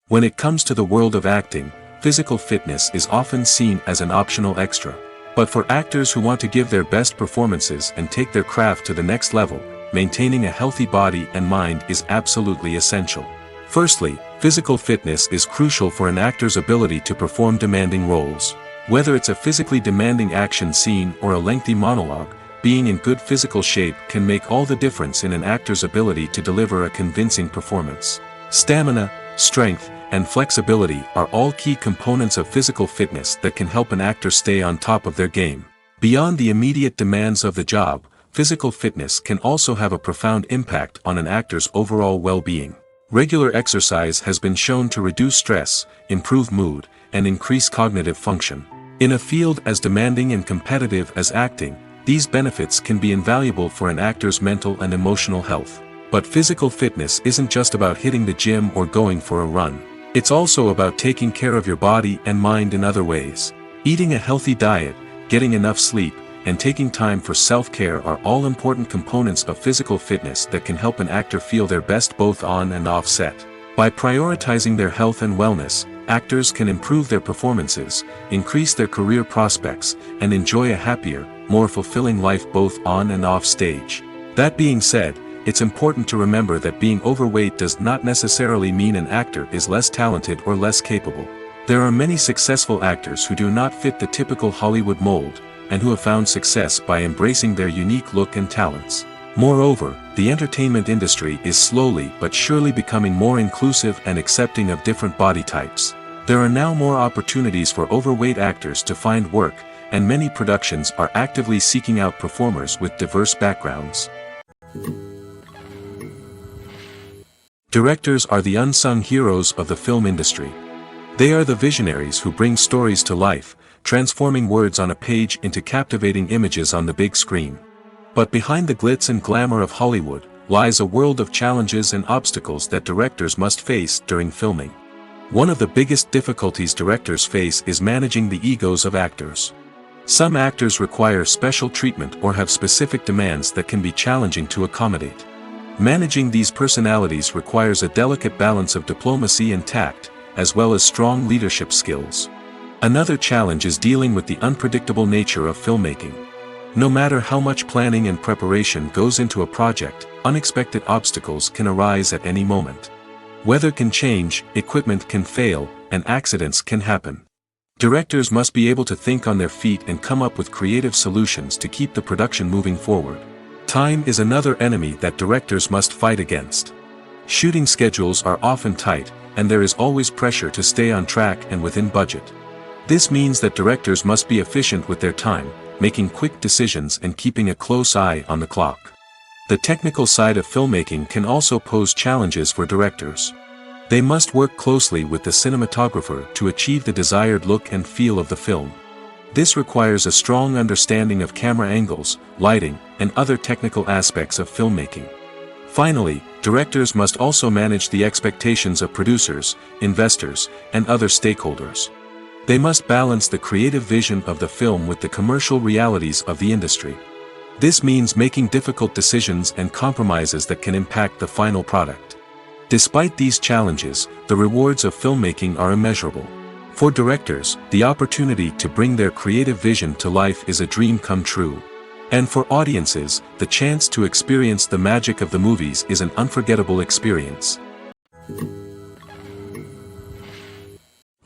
When it comes to the world of acting, physical fitness is often seen as an optional extra. But for actors who want to give their best performances and take their craft to the next level, maintaining a healthy body and mind is absolutely essential. Firstly, physical fitness is crucial for an actor's ability to perform demanding roles. Whether it's a physically demanding action scene or a lengthy monologue, being in good physical shape can make all the difference in an actor's ability to deliver a convincing performance. Stamina, strength, and flexibility are all key components of physical fitness that can help an actor stay on top of their game. Beyond the immediate demands of the job, physical fitness can also have a profound impact on an actor's overall well-being. Regular exercise has been shown to reduce stress, improve mood, and increase cognitive function. In a field as demanding and competitive as acting, these benefits can be invaluable for an actor's mental and emotional health. But physical fitness isn't just about hitting the gym or going for a run. It's also about taking care of your body and mind in other ways. Eating a healthy diet, getting enough sleep, and taking time for self-care are all important components of physical fitness that can help an actor feel their best both on and off set. By prioritizing their health and wellness, actors can improve their performances, increase their career prospects, and enjoy a happier, more fulfilling life both on and off stage. That being said, it's important to remember that being overweight does not necessarily mean an actor is less talented or less capable. There are many successful actors who do not fit the typical Hollywood mold, and who have found success by embracing their unique look and talents. Moreover, the entertainment industry is slowly but surely becoming more inclusive and accepting of different body types. There are now more opportunities for overweight actors to find work, and many productions are actively seeking out performers with diverse backgrounds. Directors are the unsung heroes of the film industry. They are the visionaries who bring stories to life, transforming words on a page into captivating images on the big screen. But behind the glitz and glamour of Hollywood, lies a world of challenges and obstacles that directors must face during filming. One of the biggest difficulties directors face is managing the egos of actors. Some actors require special treatment or have specific demands that can be challenging to accommodate. Managing these personalities requires a delicate balance of diplomacy and tact, as well as strong leadership skills. Another challenge is dealing with the unpredictable nature of filmmaking. No matter how much planning and preparation goes into a project, unexpected obstacles can arise at any moment. Weather can change, equipment can fail, and accidents can happen. Directors must be able to think on their feet and come up with creative solutions to keep the production moving forward. Time is another enemy that directors must fight against. Shooting schedules are often tight, and there is always pressure to stay on track and within budget. This means that directors must be efficient with their time, making quick decisions and keeping a close eye on the clock. The technical side of filmmaking can also pose challenges for directors. They must work closely with the cinematographer to achieve the desired look and feel of the film. This requires a strong understanding of camera angles, lighting, and other technical aspects of filmmaking. Finally, directors must also manage the expectations of producers, investors, and other stakeholders. They must balance the creative vision of the film with the commercial realities of the industry. This means making difficult decisions and compromises that can impact the final product. Despite these challenges, the rewards of filmmaking are immeasurable. For directors, the opportunity to bring their creative vision to life is a dream come true. And for audiences, the chance to experience the magic of the movies is an unforgettable experience.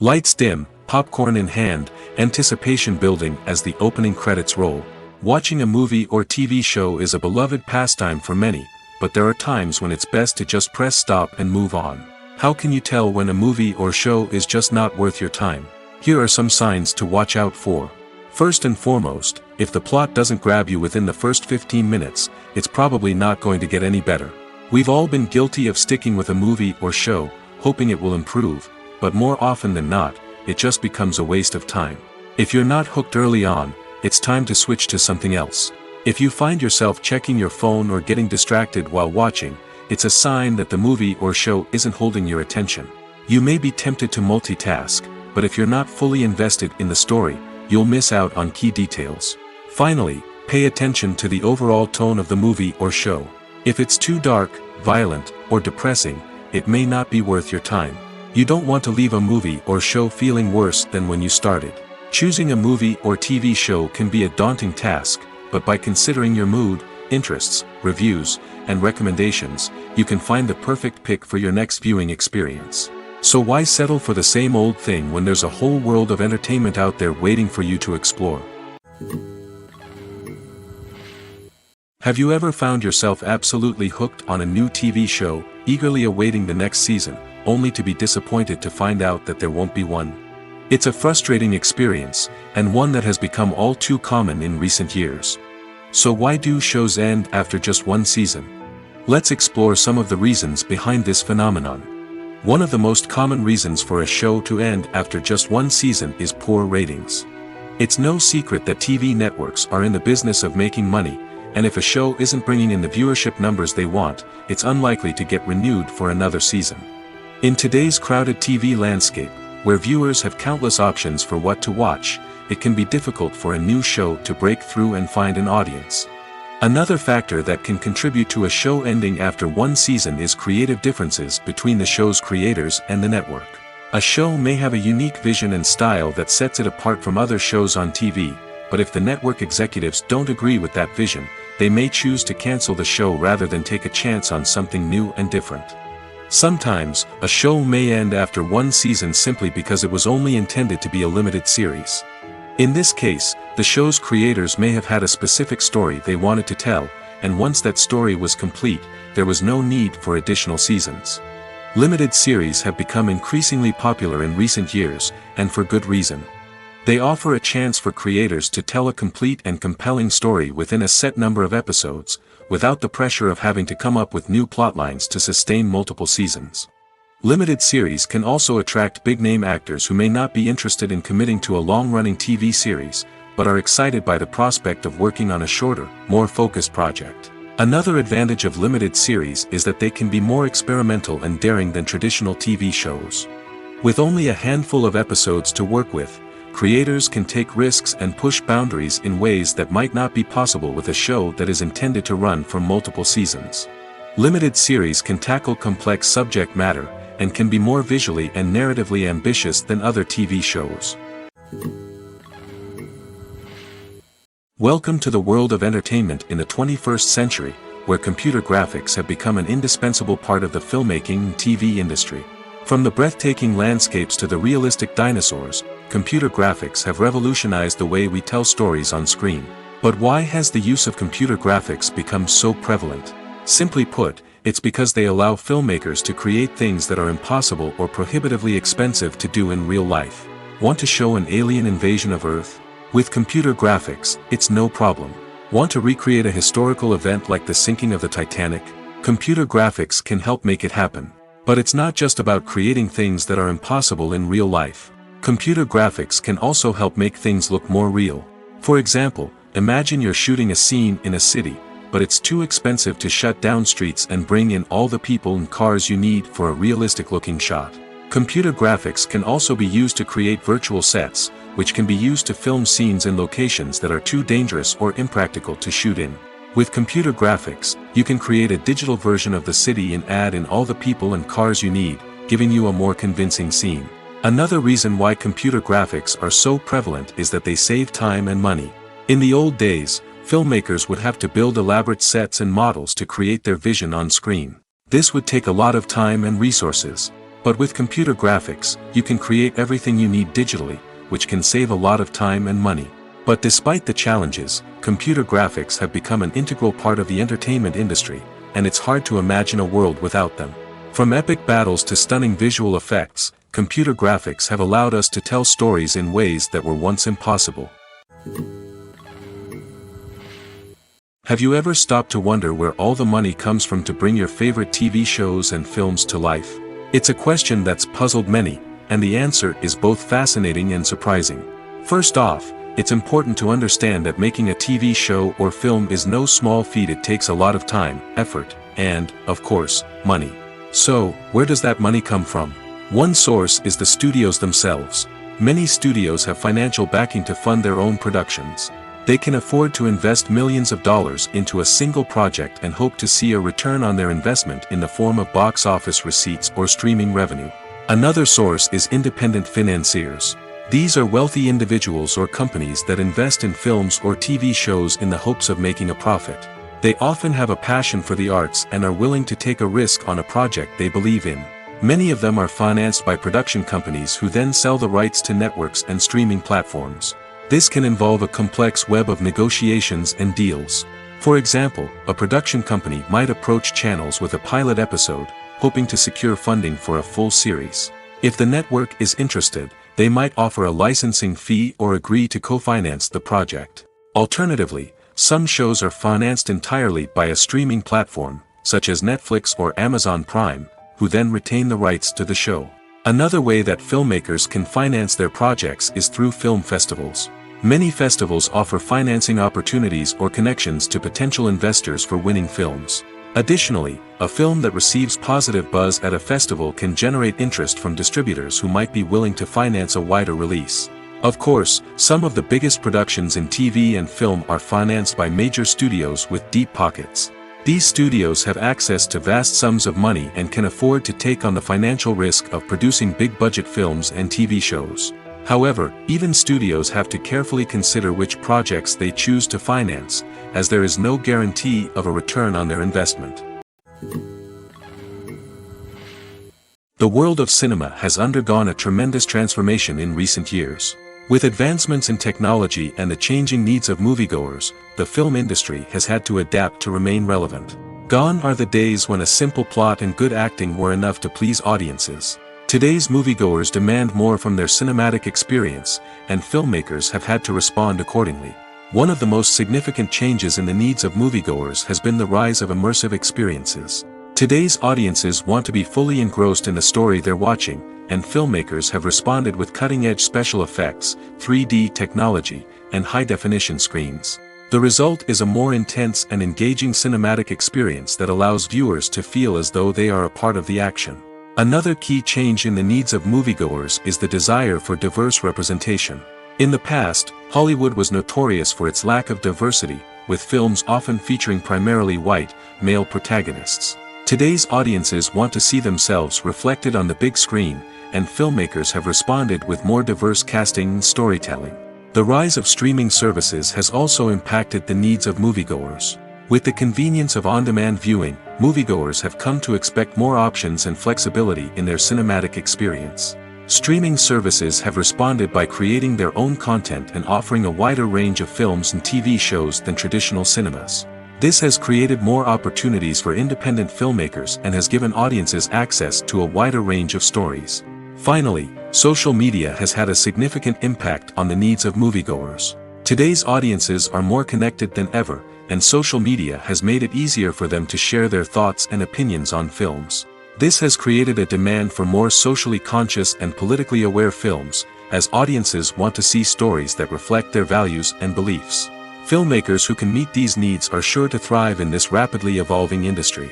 Lights dim, popcorn in hand, anticipation building as the opening credits roll. Watching a movie or TV show is a beloved pastime for many, but there are times when it's best to just press stop and move on. How can you tell when a movie or show is just not worth your time? Here are some signs to watch out for. First and foremost, if the plot doesn't grab you within the first 15 minutes, it's probably not going to get any better. We've all been guilty of sticking with a movie or show, hoping it will improve, but more often than not, it just becomes a waste of time. If you're not hooked early on, it's time to switch to something else. If you find yourself checking your phone or getting distracted while watching, it's a sign that the movie or show isn't holding your attention. You may be tempted to multitask, but if you're not fully invested in the story, you'll miss out on key details. Finally, pay attention to the overall tone of the movie or show. If it's too dark, violent, or depressing, it may not be worth your time. You don't want to leave a movie or show feeling worse than when you started. Choosing a movie or TV show can be a daunting task, but by considering your mood, interests, reviews, and recommendations, you can find the perfect pick for your next viewing experience. So why settle for the same old thing when there's a whole world of entertainment out there waiting for you to explore? Have you ever found yourself absolutely hooked on a new TV show, eagerly awaiting the next season, only to be disappointed to find out that there won't be one? It's a frustrating experience, and one that has become all too common in recent years. So why do shows end after just one season? Let's explore some of the reasons behind this phenomenon. One of the most common reasons for a show to end after just one season is poor ratings. It's no secret that TV networks are in the business of making money, and if a show isn't bringing in the viewership numbers they want, it's unlikely to get renewed for another season. In today's crowded TV landscape, where viewers have countless options for what to watch, it can be difficult for a new show to break through and find an audience. Another factor that can contribute to a show ending after one season is creative differences between the show's creators and the network. A show may have a unique vision and style that sets it apart from other shows on TV, but if the network executives don't agree with that vision, they may choose to cancel the show rather than take a chance on something new and different. Sometimes, a show may end after one season simply because it was only intended to be a limited series. In this case, the show's creators may have had a specific story they wanted to tell, and once that story was complete, there was no need for additional seasons. Limited series have become increasingly popular in recent years, and for good reason. They offer a chance for creators to tell a complete and compelling story within a set number of episodes, without the pressure of having to come up with new plotlines to sustain multiple seasons. Limited series can also attract big-name actors who may not be interested in committing to a long-running TV series, but are excited by the prospect of working on a shorter, more focused project. Another advantage of limited series is that they can be more experimental and daring than traditional TV shows. With only a handful of episodes to work with, creators can take risks and push boundaries in ways that might not be possible with a show that is intended to run for multiple seasons. Limited series can tackle complex subject matter, and can be more visually and narratively ambitious than other TV shows. Welcome to the world of entertainment in the 21st century, where computer graphics have become an indispensable part of the filmmaking and TV industry. From the breathtaking landscapes to the realistic dinosaurs, computer graphics have revolutionized the way we tell stories on screen. But why has the use of computer graphics become so prevalent? Simply put, it's because they allow filmmakers to create things that are impossible or prohibitively expensive to do in real life. Want to show an alien invasion of Earth? With computer graphics, it's no problem. Want to recreate a historical event like the sinking of the Titanic? Computer graphics can help make it happen. But it's not just about creating things that are impossible in real life. Computer graphics can also help make things look more real. For example, imagine you're shooting a scene in a city, but it's too expensive to shut down streets and bring in all the people and cars you need for a realistic-looking shot. Computer graphics can also be used to create virtual sets, which can be used to film scenes in locations that are too dangerous or impractical to shoot in. With computer graphics, you can create a digital version of the city and add in all the people and cars you need, giving you a more convincing scene. Another reason why computer graphics are so prevalent is that they save time and money. In the old days, filmmakers would have to build elaborate sets and models to create their vision on screen. This would take a lot of time and resources. But with computer graphics, you can create everything you need digitally, which can save a lot of time and money. But despite the challenges, computer graphics have become an integral part of the entertainment industry, and it's hard to imagine a world without them. From epic battles to stunning visual effects, computer graphics have allowed us to tell stories in ways that were once impossible. Have you ever stopped to wonder where all the money comes from to bring your favorite TV shows and films to life? It's a question that's puzzled many, and the answer is both fascinating and surprising. First off, it's important to understand that making a TV show or film is no small feat. It takes a lot of time, effort, and, of course, money. So, where does that money come from? One source is the studios themselves. Many studios have financial backing to fund their own productions. They can afford to invest millions of dollars into a single project and hope to see a return on their investment in the form of box office receipts or streaming revenue. Another source is independent financiers. These are wealthy individuals or companies that invest in films or TV shows in the hopes of making a profit. They often have a passion for the arts and are willing to take a risk on a project they believe in. Many of them are financed by production companies who then sell the rights to networks and streaming platforms. This can involve a complex web of negotiations and deals. For example, a production company might approach channels with a pilot episode, hoping to secure funding for a full series. If the network is interested, they might offer a licensing fee or agree to co-finance the project. Alternatively, some shows are financed entirely by a streaming platform, such as Netflix or Amazon Prime, who then retain the rights to the show. Another way that filmmakers can finance their projects is through film festivals. Many festivals offer financing opportunities or connections to potential investors for winning films. Additionally, a film that receives positive buzz at a festival can generate interest from distributors who might be willing to finance a wider release. Of course, some of the biggest productions in TV and film are financed by major studios with deep pockets. These studios have access to vast sums of money and can afford to take on the financial risk of producing big-budget films and TV shows. However, even studios have to carefully consider which projects they choose to finance, as there is no guarantee of a return on their investment. The world of cinema has undergone a tremendous transformation in recent years. With advancements in technology and the changing needs of moviegoers, the film industry has had to adapt to remain relevant. Gone are the days when a simple plot and good acting were enough to please audiences. Today's moviegoers demand more from their cinematic experience, and filmmakers have had to respond accordingly. One of the most significant changes in the needs of moviegoers has been the rise of immersive experiences. Today's audiences want to be fully engrossed in the story they're watching, and filmmakers have responded with cutting-edge special effects, 3D technology, and high-definition screens. The result is a more intense and engaging cinematic experience that allows viewers to feel as though they are a part of the action. Another key change in the needs of moviegoers is the desire for diverse representation. In the past, Hollywood was notorious for its lack of diversity, with films often featuring primarily white, male protagonists. Today's audiences want to see themselves reflected on the big screen, and filmmakers have responded with more diverse casting and storytelling. The rise of streaming services has also impacted the needs of moviegoers. With the convenience of on-demand viewing, moviegoers have come to expect more options and flexibility in their cinematic experience. Streaming services have responded by creating their own content and offering a wider range of films and TV shows than traditional cinemas. This has created more opportunities for independent filmmakers and has given audiences access to a wider range of stories. Finally, social media has had a significant impact on the needs of moviegoers. Today's audiences are more connected than ever, and social media has made it easier for them to share their thoughts and opinions on films. This has created a demand for more socially conscious and politically aware films, as audiences want to see stories that reflect their values and beliefs. Filmmakers who can meet these needs are sure to thrive in this rapidly evolving industry.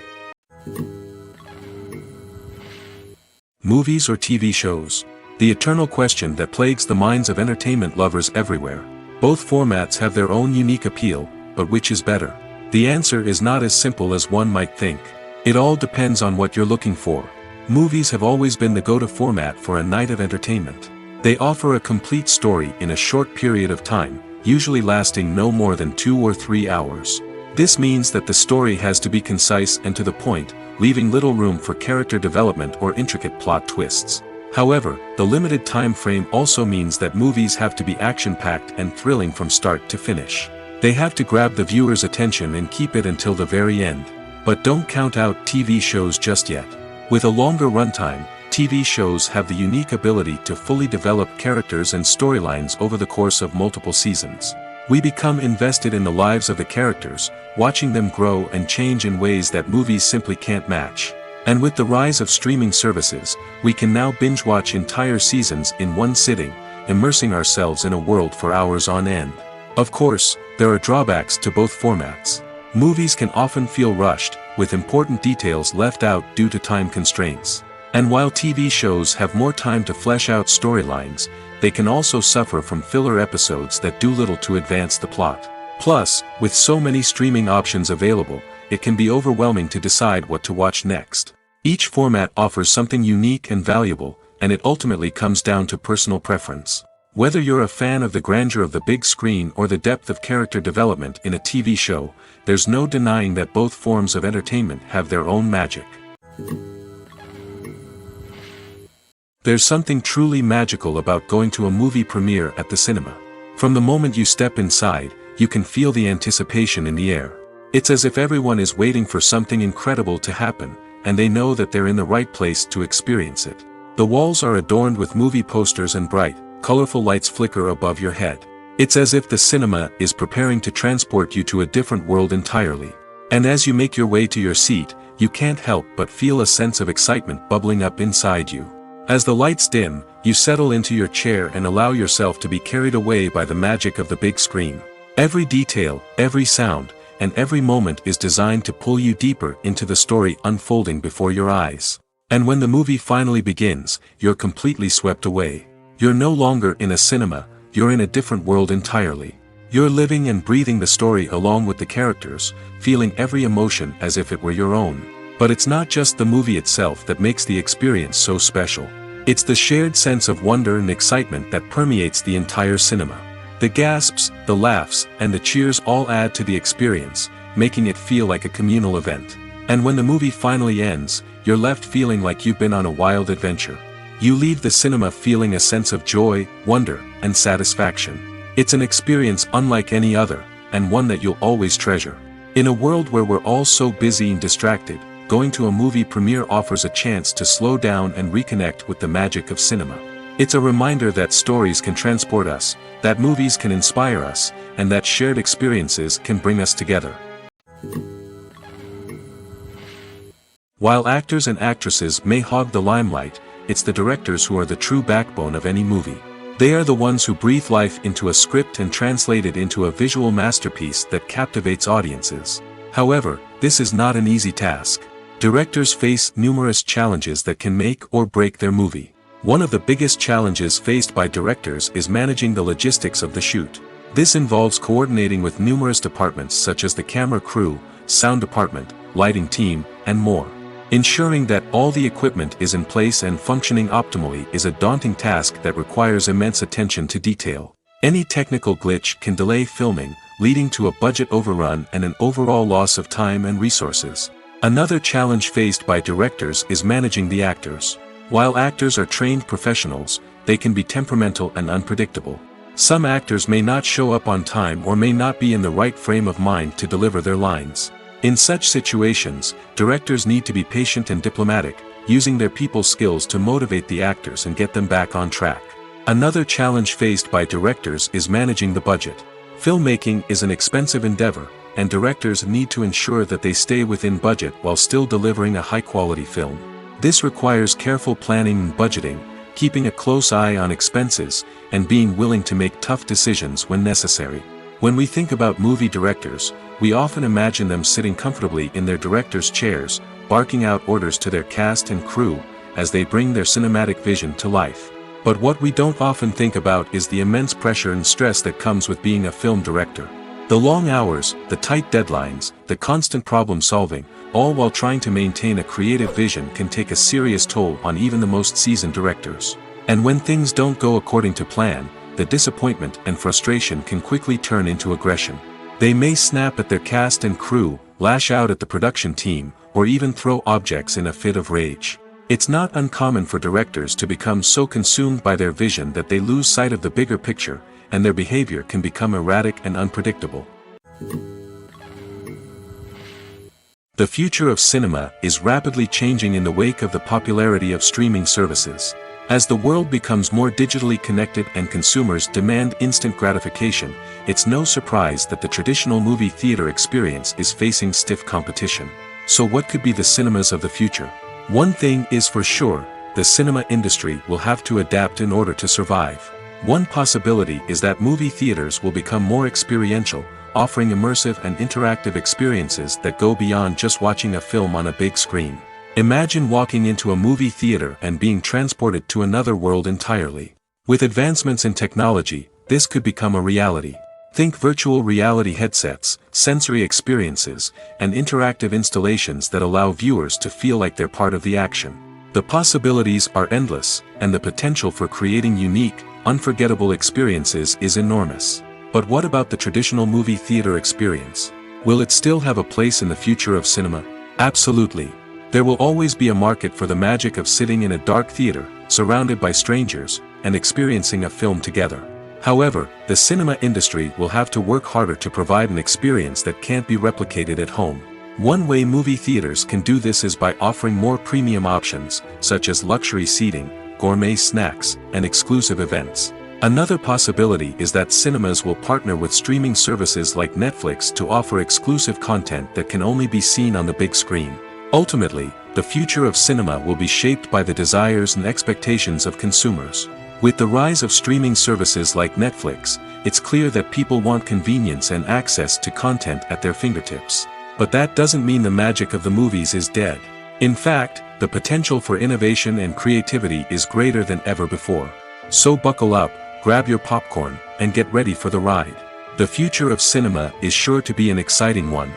Movies or TV shows? The eternal question that plagues the minds of entertainment lovers everywhere. Both formats have their own unique appeal, but which is better? The answer is not as simple as one might think. It all depends on what you're looking for. Movies have always been the go-to format for a night of entertainment. They offer a complete story in a short period of time, usually lasting no more than 2 or 3 hours. This means that the story has to be concise and to the point, leaving little room for character development or intricate plot twists. However, the limited time frame also means that movies have to be action-packed and thrilling from start to finish. They have to grab the viewer's attention and keep it until the very end. But don't count out TV shows just yet. With a longer runtime, TV shows have the unique ability to fully develop characters and storylines over the course of multiple seasons. We become invested in the lives of the characters, watching them grow and change in ways that movies simply can't match. And with the rise of streaming services, we can now binge-watch entire seasons in one sitting, immersing ourselves in a world for hours on end. Of course, there are drawbacks to both formats. Movies can often feel rushed, with important details left out due to time constraints. And while TV shows have more time to flesh out storylines, they can also suffer from filler episodes that do little to advance the plot. Plus, with so many streaming options available, it can be overwhelming to decide what to watch next. Each format offers something unique and valuable, and it ultimately comes down to personal preference. Whether you're a fan of the grandeur of the big screen or the depth of character development in a TV show, there's no denying that both forms of entertainment have their own magic. There's something truly magical about going to a movie premiere at the cinema. From the moment you step inside, you can feel the anticipation in the air. It's as if everyone is waiting for something incredible to happen, and they know that they're in the right place to experience it. The walls are adorned with movie posters and bright, colorful lights flicker above your head. It's as if the cinema is preparing to transport you to a different world entirely. And as you make your way to your seat, you can't help but feel a sense of excitement bubbling up inside you. As the lights dim, you settle into your chair and allow yourself to be carried away by the magic of the big screen. Every detail, every sound, and every moment is designed to pull you deeper into the story unfolding before your eyes. And when the movie finally begins, you're completely swept away. You're no longer in a cinema, you're in a different world entirely. You're living and breathing the story along with the characters, feeling every emotion as if it were your own. But it's not just the movie itself that makes the experience so special. It's the shared sense of wonder and excitement that permeates the entire cinema. The gasps, the laughs, and the cheers all add to the experience, making it feel like a communal event. And when the movie finally ends, you're left feeling like you've been on a wild adventure. You leave the cinema feeling a sense of joy, wonder, and satisfaction. It's an experience unlike any other, and one that you'll always treasure. In a world where we're all so busy and distracted, going to a movie premiere offers a chance to slow down and reconnect with the magic of cinema. It's a reminder that stories can transport us, that movies can inspire us, and that shared experiences can bring us together. While actors and actresses may hog the limelight, it's the directors who are the true backbone of any movie. They are the ones who breathe life into a script and translate it into a visual masterpiece that captivates audiences. However, this is not an easy task. Directors face numerous challenges that can make or break their movie. One of the biggest challenges faced by directors is managing the logistics of the shoot. This involves coordinating with numerous departments such as the camera crew, sound department, lighting team, and more. Ensuring that all the equipment is in place and functioning optimally is a daunting task that requires immense attention to detail. Any technical glitch can delay filming, leading to a budget overrun and an overall loss of time and resources. Another challenge faced by directors is managing the actors. While actors are trained professionals, they can be temperamental and unpredictable. Some actors may not show up on time or may not be in the right frame of mind to deliver their lines. In such situations, directors need to be patient and diplomatic, using their people skills to motivate the actors and get them back on track. Another challenge faced by directors is managing the budget. Filmmaking is an expensive endeavor, and directors need to ensure that they stay within budget while still delivering a high-quality film. This requires careful planning and budgeting, keeping a close eye on expenses, and being willing to make tough decisions when necessary. When we think about movie directors, we often imagine them sitting comfortably in their director's chairs, barking out orders to their cast and crew, as they bring their cinematic vision to life. But what we don't often think about is the immense pressure and stress that comes with being a film director. The long hours, the tight deadlines, the constant problem solving, all while trying to maintain a creative vision can take a serious toll on even the most seasoned directors. And when things don't go according to plan, the disappointment and frustration can quickly turn into aggression. They may snap at their cast and crew, lash out at the production team, or even throw objects in a fit of rage. It's not uncommon for directors to become so consumed by their vision that they lose sight of the bigger picture, and their behavior can become erratic and unpredictable. The future of cinema is rapidly changing in the wake of the popularity of streaming services. As the world becomes more digitally connected and consumers demand instant gratification, it's no surprise that the traditional movie theater experience is facing stiff competition. So what could be the cinemas of the future? One thing is for sure, the cinema industry will have to adapt in order to survive. One possibility is that movie theaters will become more experiential, offering immersive and interactive experiences that go beyond just watching a film on a big screen. Imagine walking into a movie theater and being transported to another world entirely. With advancements in technology, this could become a reality. Think virtual reality headsets, sensory experiences, and interactive installations that allow viewers to feel like they're part of the action. The possibilities are endless, and the potential for creating unique, unforgettable experiences is enormous. But what about the traditional movie theater experience? Will it still have a place in the future of cinema? Absolutely. There will always be a market for the magic of sitting in a dark theater, surrounded by strangers, and experiencing a film together. However, the cinema industry will have to work harder to provide an experience that can't be replicated at home. One way movie theaters can do this is by offering more premium options, such as luxury seating, gourmet snacks, and exclusive events. Another possibility is that cinemas will partner with streaming services like Netflix to offer exclusive content that can only be seen on the big screen. Ultimately, the future of cinema will be shaped by the desires and expectations of consumers. With the rise of streaming services like Netflix, it's clear that people want convenience and access to content at their fingertips. But that doesn't mean the magic of the movies is dead. In fact, the potential for innovation and creativity is greater than ever before. So buckle up, grab your popcorn, and get ready for the ride. The future of cinema is sure to be an exciting one.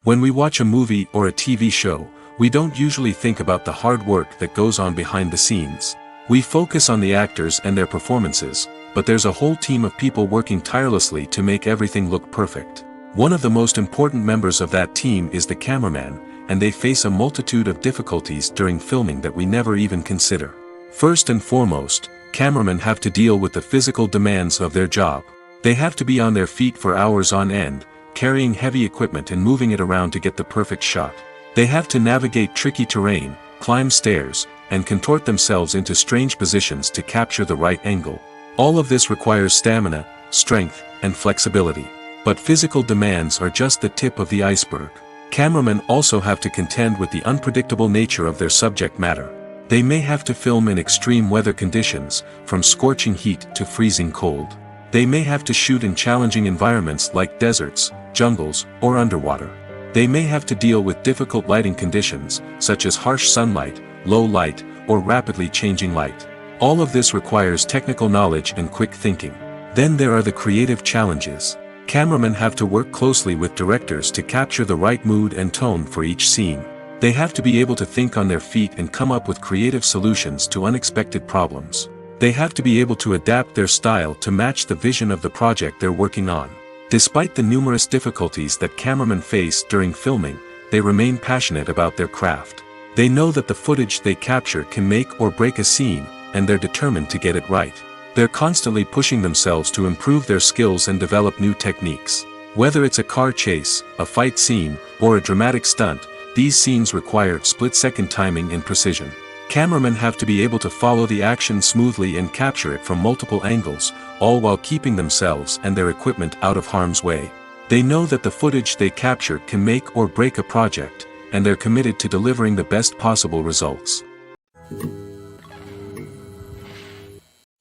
When we watch a movie or a TV show, we don't usually think about the hard work that goes on behind the scenes. We focus on the actors and their performances, but there's a whole team of people working tirelessly to make everything look perfect. One of the most important members of that team is the cameraman, and they face a multitude of difficulties during filming that we never even consider. First and foremost, cameramen have to deal with the physical demands of their job. They have to be on their feet for hours on end, carrying heavy equipment and moving it around to get the perfect shot. They have to navigate tricky terrain, climb stairs, and contort themselves into strange positions to capture the right angle. All of this requires stamina, strength, and flexibility. But physical demands are just the tip of the iceberg. Cameramen also have to contend with the unpredictable nature of their subject matter. They may have to film in extreme weather conditions, from scorching heat to freezing cold. They may have to shoot in challenging environments like deserts, jungles, or underwater. They may have to deal with difficult lighting conditions, such as harsh sunlight, low light, or rapidly changing light. All of this requires technical knowledge and quick thinking. Then there are the creative challenges. Cameramen have to work closely with directors to capture the right mood and tone for each scene. They have to be able to think on their feet and come up with creative solutions to unexpected problems. They have to be able to adapt their style to match the vision of the project they're working on. Despite the numerous difficulties that cameramen face during filming, they remain passionate about their craft. They know that the footage they capture can make or break a scene, and they're determined to get it right. They're constantly pushing themselves to improve their skills and develop new techniques. Whether it's a car chase, a fight scene, or a dramatic stunt, these scenes require split-second timing and precision. Cameramen have to be able to follow the action smoothly and capture it from multiple angles, all while keeping themselves and their equipment out of harm's way. They know that the footage they capture can make or break a project, and they're committed to delivering the best possible results.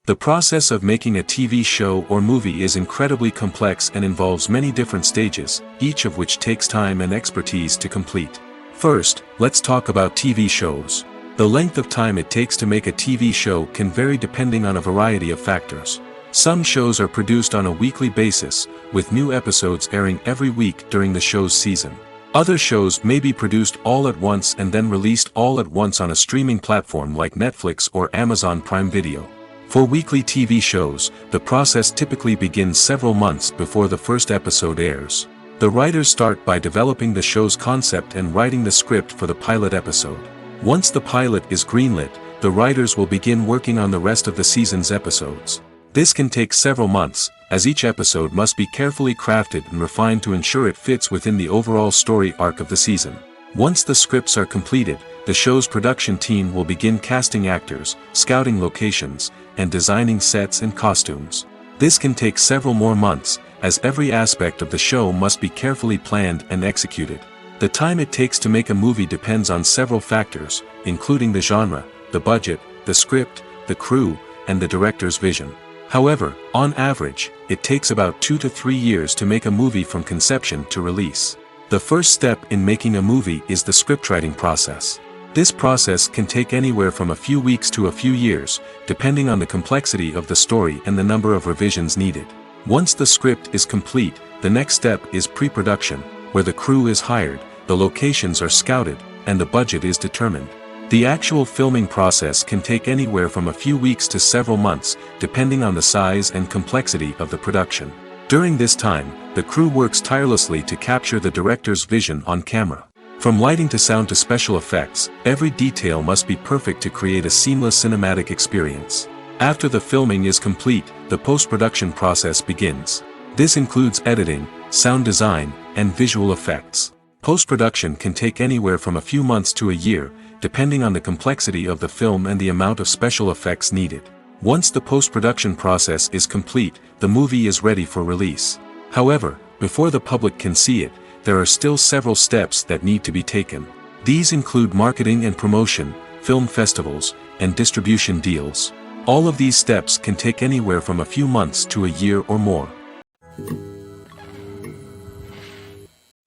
The process of making a TV show or movie is incredibly complex and involves many different stages, each of which takes time and expertise to complete. First, let's talk about TV shows. The length of time it takes to make a TV show can vary depending on a variety of factors. Some shows are produced on a weekly basis, with new episodes airing every week during the show's season. Other shows may be produced all at once and then released all at once on a streaming platform like Netflix or Amazon Prime Video. For weekly TV shows, the process typically begins several months before the first episode airs. The writers start by developing the show's concept and writing the script for the pilot episode. Once the pilot is greenlit, the writers will begin working on the rest of the season's episodes. This can take several months, as each episode must be carefully crafted and refined to ensure it fits within the overall story arc of the season. Once the scripts are completed, the show's production team will begin casting actors, scouting locations, and designing sets and costumes. This can take several more months, as every aspect of the show must be carefully planned and executed. The time it takes to make a movie depends on several factors, including the genre, the budget, the script, the crew, and the director's vision. However, on average, it takes about 2 to 3 years to make a movie from conception to release. The first step in making a movie is the scriptwriting process. This process can take anywhere from a few weeks to a few years, depending on the complexity of the story and the number of revisions needed. Once the script is complete, the next step is pre-production, where the crew is hired, the locations are scouted, and the budget is determined. The actual filming process can take anywhere from a few weeks to several months, depending on the size and complexity of the production. During this time, the crew works tirelessly to capture the director's vision on camera. From lighting to sound to special effects, every detail must be perfect to create a seamless cinematic experience. After the filming is complete, the post-production process begins. This includes editing, sound design, and visual effects. Post-production can take anywhere from a few months to a year, depending on the complexity of the film and the amount of special effects needed. Once the post-production process is complete, the movie is ready for release. However, before the public can see it, there are still several steps that need to be taken. These include marketing and promotion, film festivals, and distribution deals. All of these steps can take anywhere from a few months to a year or more.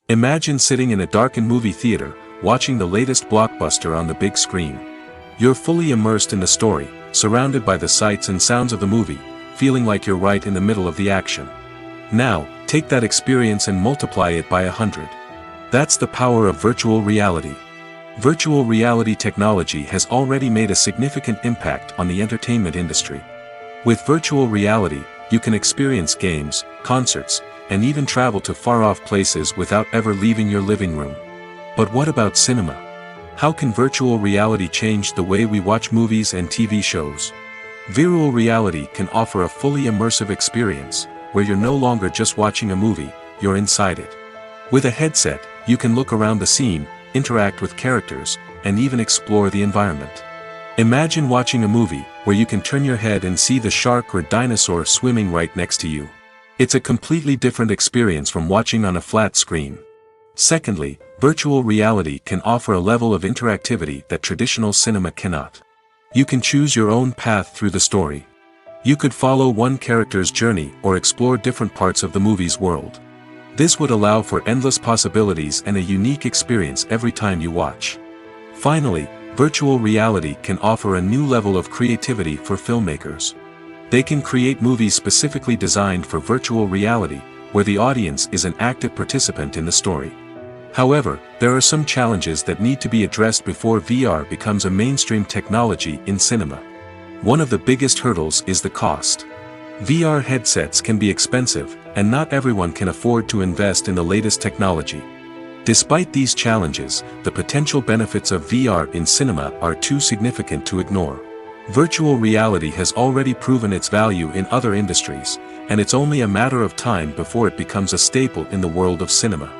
Imagine sitting in a darkened movie theater, watching the latest blockbuster on the big screen. You're fully immersed in the story, surrounded by the sights and sounds of the movie, feeling like you're right in the middle of the action. Now, take that experience and multiply it by 100. That's the power of virtual reality. Virtual reality technology has already made a significant impact on the entertainment industry. With virtual reality, you can experience games, concerts, and even travel to far-off places without ever leaving your living room. But what about cinema? How can virtual reality change the way we watch movies and TV shows? Virtual reality can offer a fully immersive experience, where you're no longer just watching a movie, you're inside it. With a headset, you can look around the scene, interact with characters, and even explore the environment. Imagine watching a movie, where you can turn your head and see the shark or dinosaur swimming right next to you. It's a completely different experience from watching on a flat screen. Secondly, virtual reality can offer a level of interactivity that traditional cinema cannot. You can choose your own path through the story. You could follow one character's journey or explore different parts of the movie's world. This would allow for endless possibilities and a unique experience every time you watch. Finally, virtual reality can offer a new level of creativity for filmmakers. They can create movies specifically designed for virtual reality, where the audience is an active participant in the story. However, there are some challenges that need to be addressed before VR becomes a mainstream technology in cinema. One of the biggest hurdles is the cost. VR headsets can be expensive, and not everyone can afford to invest in the latest technology. Despite these challenges, the potential benefits of VR in cinema are too significant to ignore. Virtual reality has already proven its value in other industries, and it's only a matter of time before it becomes a staple in the world of cinema.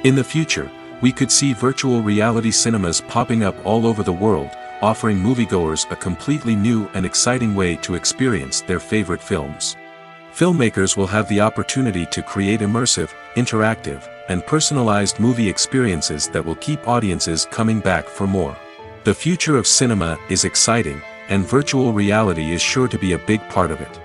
In the future, we could see virtual reality cinemas popping up all over the world, offering moviegoers a completely new and exciting way to experience their favorite films. Filmmakers will have the opportunity to create immersive, interactive, and personalized movie experiences that will keep audiences coming back for more. The future of cinema is exciting, and virtual reality is sure to be a big part of it.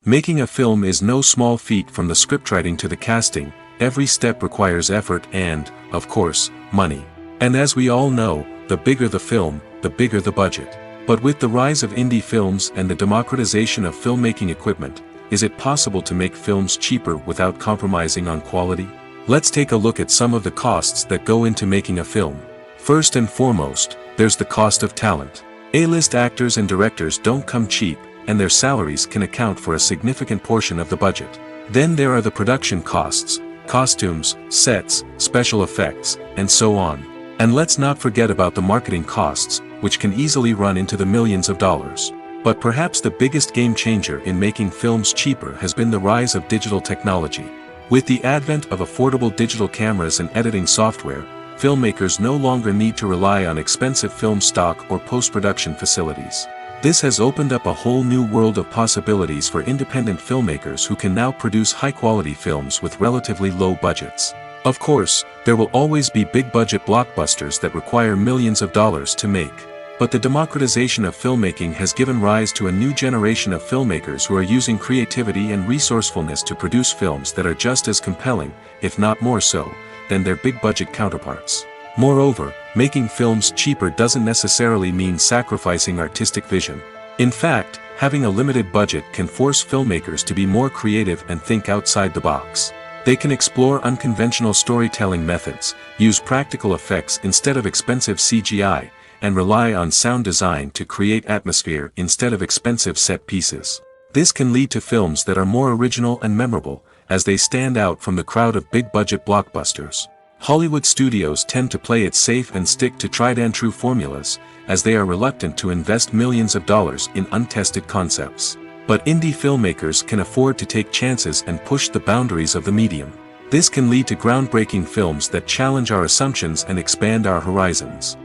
Making a film is no small feat. From the scriptwriting to the casting, every step requires effort and, of course, money. And as we all know, the bigger the film, the bigger the budget. But with the rise of indie films and the democratization of filmmaking equipment, is it possible to make films cheaper without compromising on quality? Let's take a look at some of the costs that go into making a film. First and foremost, there's the cost of talent. A-list actors and directors don't come cheap, and their salaries can account for a significant portion of the budget. Then there are the production costs, costumes, sets, special effects, and so on. And let's not forget about the marketing costs, which can easily run into the millions of dollars. But perhaps the biggest game changer in making films cheaper has been the rise of digital technology. With the advent of affordable digital cameras and editing software, filmmakers no longer need to rely on expensive film stock or post-production facilities. This has opened up a whole new world of possibilities for independent filmmakers who can now produce high-quality films with relatively low budgets. Of course, there will always be big-budget blockbusters that require millions of dollars to make. But the democratization of filmmaking has given rise to a new generation of filmmakers who are using creativity and resourcefulness to produce films that are just as compelling, if not more so, than their big-budget counterparts. Moreover, making films cheaper doesn't necessarily mean sacrificing artistic vision. In fact, having a limited budget can force filmmakers to be more creative and think outside the box. They can explore unconventional storytelling methods, use practical effects instead of expensive CGI, and rely on sound design to create atmosphere instead of expensive set pieces. This can lead to films that are more original and memorable, as they stand out from the crowd of big-budget blockbusters. Hollywood studios tend to play it safe and stick to tried-and-true formulas, as they are reluctant to invest millions of dollars in untested concepts. But indie filmmakers can afford to take chances and push the boundaries of the medium. This can lead to groundbreaking films that challenge our assumptions and expand our horizons.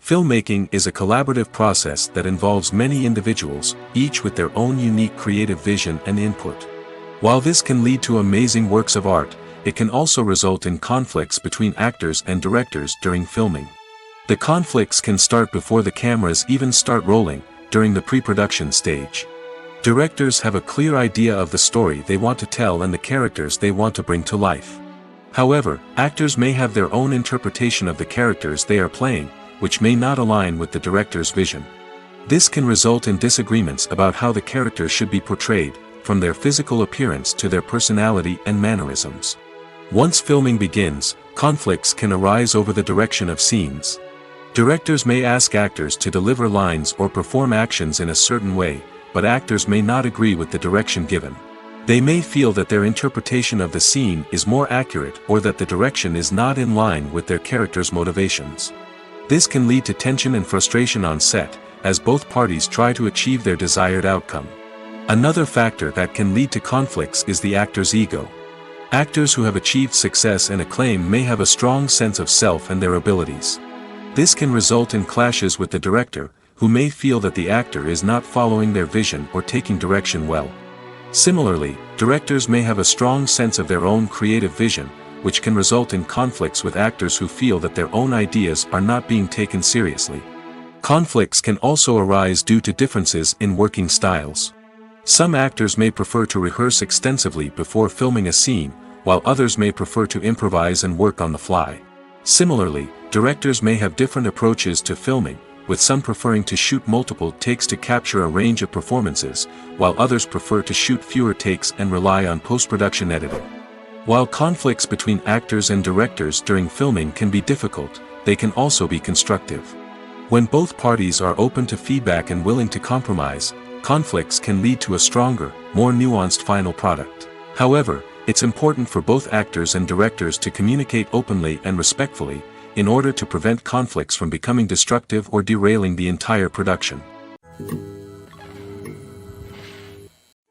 Filmmaking is a collaborative process that involves many individuals, each with their own unique creative vision and input. While this can lead to amazing works of art, it can also result in conflicts between actors and directors during filming. The conflicts can start before the cameras even start rolling, during the pre-production stage. Directors have a clear idea of the story they want to tell and the characters they want to bring to life. However, actors may have their own interpretation of the characters they are playing, which may not align with the director's vision. This can result in disagreements about how the characters should be portrayed, from their physical appearance to their personality and mannerisms. Once filming begins, conflicts can arise over the direction of scenes. Directors may ask actors to deliver lines or perform actions in a certain way, but actors may not agree with the direction given. They may feel that their interpretation of the scene is more accurate or that the direction is not in line with their character's motivations. This can lead to tension and frustration on set, as both parties try to achieve their desired outcome. Another factor that can lead to conflicts is the actor's ego. Actors who have achieved success and acclaim may have a strong sense of self and their abilities. This can result in clashes with the director, who may feel that the actor is not following their vision or taking direction well. Similarly, directors may have a strong sense of their own creative vision, which can result in conflicts with actors who feel that their own ideas are not being taken seriously. Conflicts can also arise due to differences in working styles. Some actors may prefer to rehearse extensively before filming a scene, while others may prefer to improvise and work on the fly. Similarly, directors may have different approaches to filming, with some preferring to shoot multiple takes to capture a range of performances, while others prefer to shoot fewer takes and rely on post-production editing. While conflicts between actors and directors during filming can be difficult, they can also be constructive. When both parties are open to feedback and willing to compromise, conflicts can lead to a stronger, more nuanced final product. However, it's important for both actors and directors to communicate openly and respectfully, in order to prevent conflicts from becoming destructive or derailing the entire production.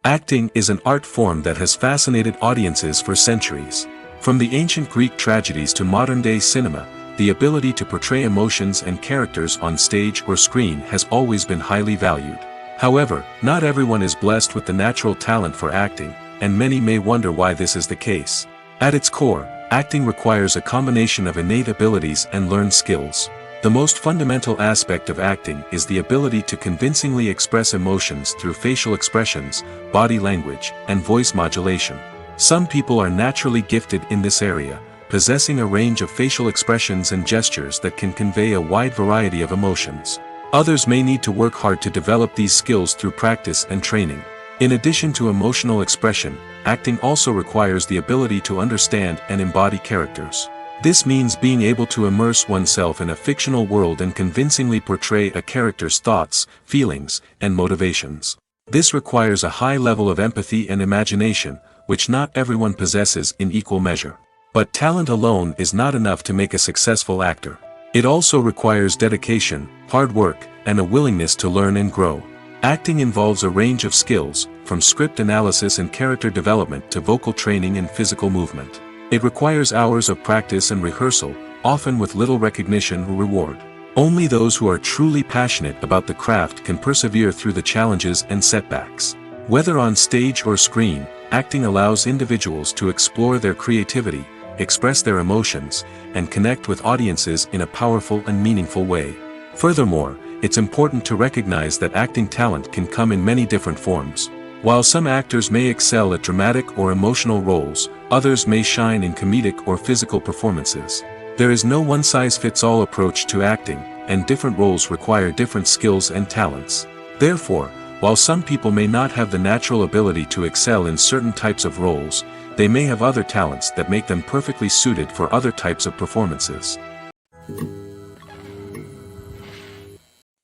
Acting is an art form that has fascinated audiences for centuries. From the ancient Greek tragedies to modern-day cinema, the ability to portray emotions and characters on stage or screen has always been highly valued. However, not everyone is blessed with the natural talent for acting, and many may wonder why this is the case. At its core, acting requires a combination of innate abilities and learned skills. The most fundamental aspect of acting is the ability to convincingly express emotions through facial expressions, body language, and voice modulation. Some people are naturally gifted in this area, possessing a range of facial expressions and gestures that can convey a wide variety of emotions. Others may need to work hard to develop these skills through practice and training. In addition to emotional expression, acting also requires the ability to understand and embody characters. This means being able to immerse oneself in a fictional world and convincingly portray a character's thoughts, feelings, and motivations. This requires a high level of empathy and imagination, which not everyone possesses in equal measure. But talent alone is not enough to make a successful actor. It also requires dedication, hard work, and a willingness to learn and grow. Acting involves a range of skills, from script analysis and character development to vocal training and physical movement. It requires hours of practice and rehearsal, often with little recognition or reward. Only those who are truly passionate about the craft can persevere through the challenges and setbacks. Whether on stage or screen, acting allows individuals to explore their creativity, express their emotions, and connect with audiences in a powerful and meaningful way. Furthermore, it's important to recognize that acting talent can come in many different forms. While some actors may excel at dramatic or emotional roles, others may shine in comedic or physical performances. There is no one-size-fits-all approach to acting, and different roles require different skills and talents. Therefore, while some people may not have the natural ability to excel in certain types of roles, they may have other talents that make them perfectly suited for other types of performances.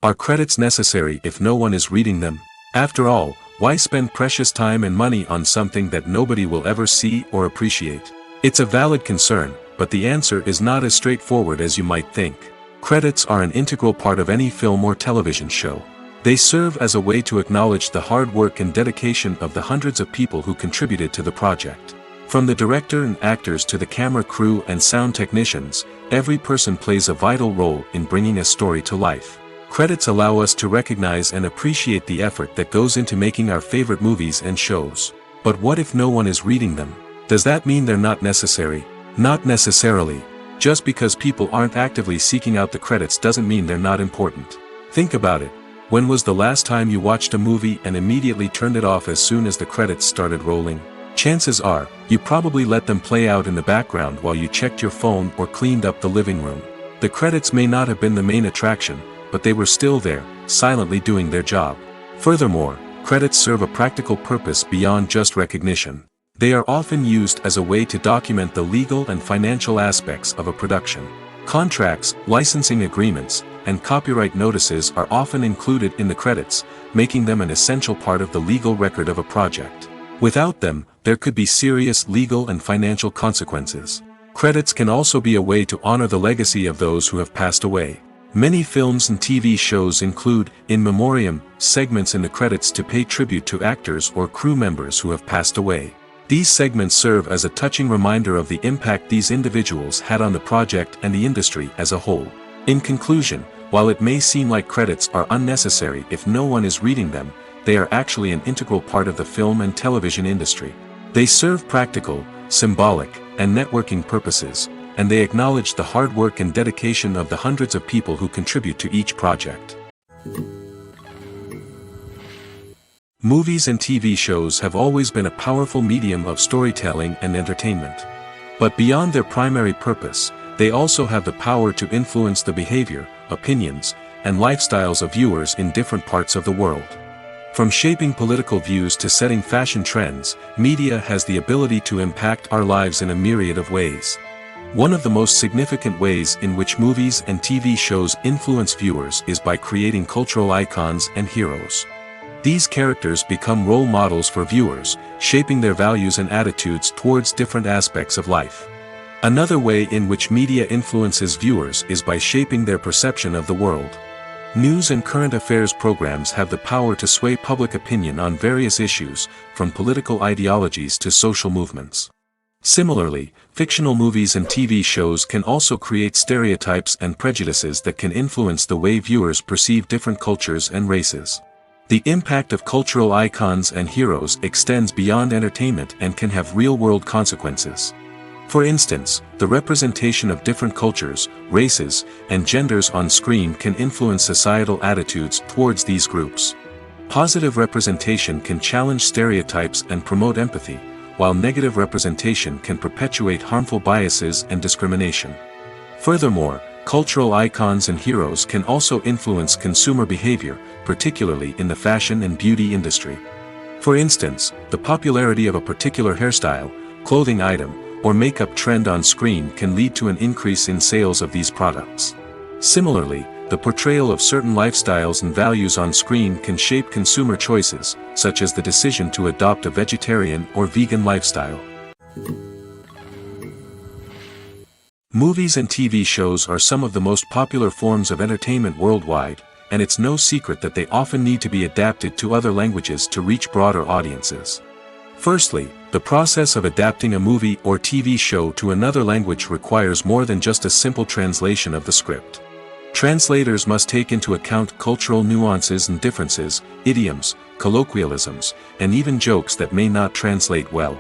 Are credits necessary if no one is reading them? After all, why spend precious time and money on something that nobody will ever see or appreciate? It's a valid concern, but the answer is not as straightforward as you might think. Credits are an integral part of any film or television show. They serve as a way to acknowledge the hard work and dedication of the hundreds of people who contributed to the project. From the director and actors to the camera crew and sound technicians, every person plays a vital role in bringing a story to life. Credits allow us to recognize and appreciate the effort that goes into making our favorite movies and shows. But what if no one is reading them? Does that mean they're not necessary? Not necessarily. Just because people aren't actively seeking out the credits doesn't mean they're not important. Think about it. When was the last time you watched a movie and immediately turned it off as soon as the credits started rolling? Chances are, you probably let them play out in the background while you checked your phone or cleaned up the living room. The credits may not have been the main attraction, but they were still there, silently doing their job. Furthermore, credits serve a practical purpose beyond just recognition. They are often used as a way to document the legal and financial aspects of a production. Contracts, licensing agreements, and copyright notices are often included in the credits, making them an essential part of the legal record of a project. Without them, there could be serious legal and financial consequences. Credits can also be a way to honor the legacy of those who have passed away. Many films and TV shows include, in memoriam, segments in the credits to pay tribute to actors or crew members who have passed away. These segments serve as a touching reminder of the impact these individuals had on the project and the industry as a whole. In conclusion, while it may seem like credits are unnecessary if no one is reading them, they are actually an integral part of the film and television industry. They serve practical, symbolic, and networking purposes, and they acknowledge the hard work and dedication of the hundreds of people who contribute to each project. Movies and TV shows have always been a powerful medium of storytelling and entertainment. But beyond their primary purpose, they also have the power to influence the behavior, opinions, and lifestyles of viewers in different parts of the world. From shaping political views to setting fashion trends, media has the ability to impact our lives in a myriad of ways. One of the most significant ways in which movies and TV shows influence viewers is by creating cultural icons and heroes. These characters become role models for viewers, shaping their values and attitudes towards different aspects of life. Another way in which media influences viewers is by shaping their perception of the world. News and current affairs programs have the power to sway public opinion on various issues, from political ideologies to social movements. Similarly, fictional movies and TV shows can also create stereotypes and prejudices that can influence the way viewers perceive different cultures and races. The impact of cultural icons and heroes extends beyond entertainment and can have real-world consequences. For instance, the representation of different cultures, races, and genders on screen can influence societal attitudes towards these groups. Positive representation can challenge stereotypes and promote empathy, while negative representation can perpetuate harmful biases and discrimination. Furthermore, cultural icons and heroes can also influence consumer behavior, particularly in the fashion and beauty industry. For instance, the popularity of a particular hairstyle, clothing item, or makeup trend on screen can lead to an increase in sales of these products. Similarly, the portrayal of certain lifestyles and values on screen can shape consumer choices, such as the decision to adopt a vegetarian or vegan lifestyle. Movies and TV shows are some of the most popular forms of entertainment worldwide, and it's no secret that they often need to be adapted to other languages to reach broader audiences. Firstly, the process of adapting a movie or TV show to another language requires more than just a simple translation of the script. Translators must take into account cultural nuances and differences, idioms, colloquialisms, and even jokes that may not translate well.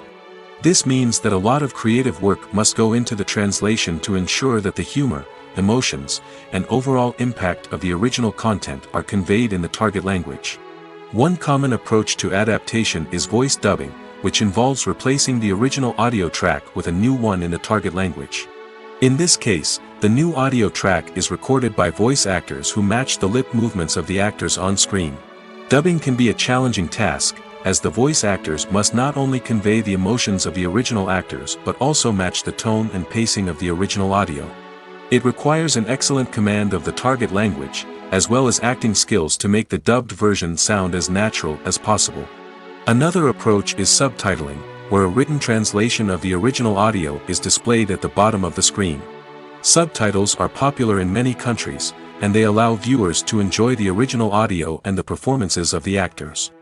This means that a lot of creative work must go into the translation to ensure that the humor, emotions, and overall impact of the original content are conveyed in the target language. One common approach to adaptation is voice dubbing, which involves replacing the original audio track with a new one in the target language. In this case, the new audio track is recorded by voice actors who match the lip movements of the actors on screen. Dubbing can be a challenging task, as the voice actors must not only convey the emotions of the original actors but also match the tone and pacing of the original audio. It requires an excellent command of the target language, as well as acting skills to make the dubbed version sound as natural as possible. Another approach is subtitling, where a written translation of the original audio is displayed at the bottom of the screen. Subtitles are popular in many countries, and they allow viewers to enjoy the original audio and the performances of the actors.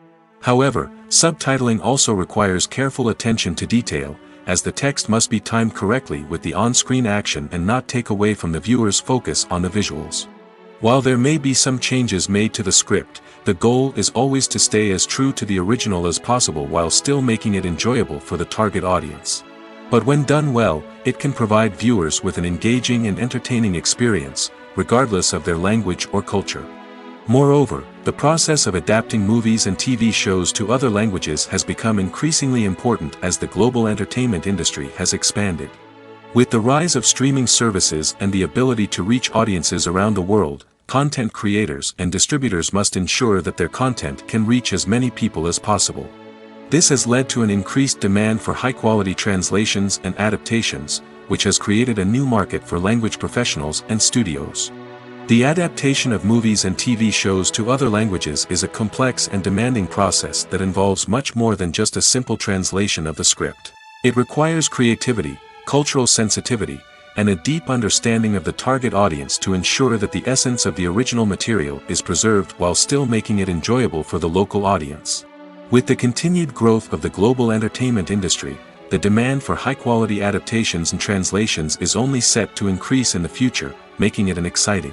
However, subtitling also requires careful attention to detail, as the text must be timed correctly with the on-screen action and not take away from the viewer's focus on the visuals. While there may be some changes made to the script, the goal is always to stay as true to the original as possible while still making it enjoyable for the target audience. But when done well, it can provide viewers with an engaging and entertaining experience, regardless of their language or culture. Moreover, the process of adapting movies and TV shows to other languages has become increasingly important as the global entertainment industry has expanded. With the rise of streaming services and the ability to reach audiences around the world, content creators and distributors must ensure that their content can reach as many people as possible. This has led to an increased demand for high-quality translations and adaptations, which has created a new market for language professionals and studios. The adaptation of movies and TV shows to other languages is a complex and demanding process that involves much more than just a simple translation of the script. It requires creativity, cultural sensitivity, and a deep understanding of the target audience to ensure that the essence of the original material is preserved while still making it enjoyable for the local audience. With the continued growth of the global entertainment industry, the demand for high-quality adaptations and translations is only set to increase in the future, making it an exciting.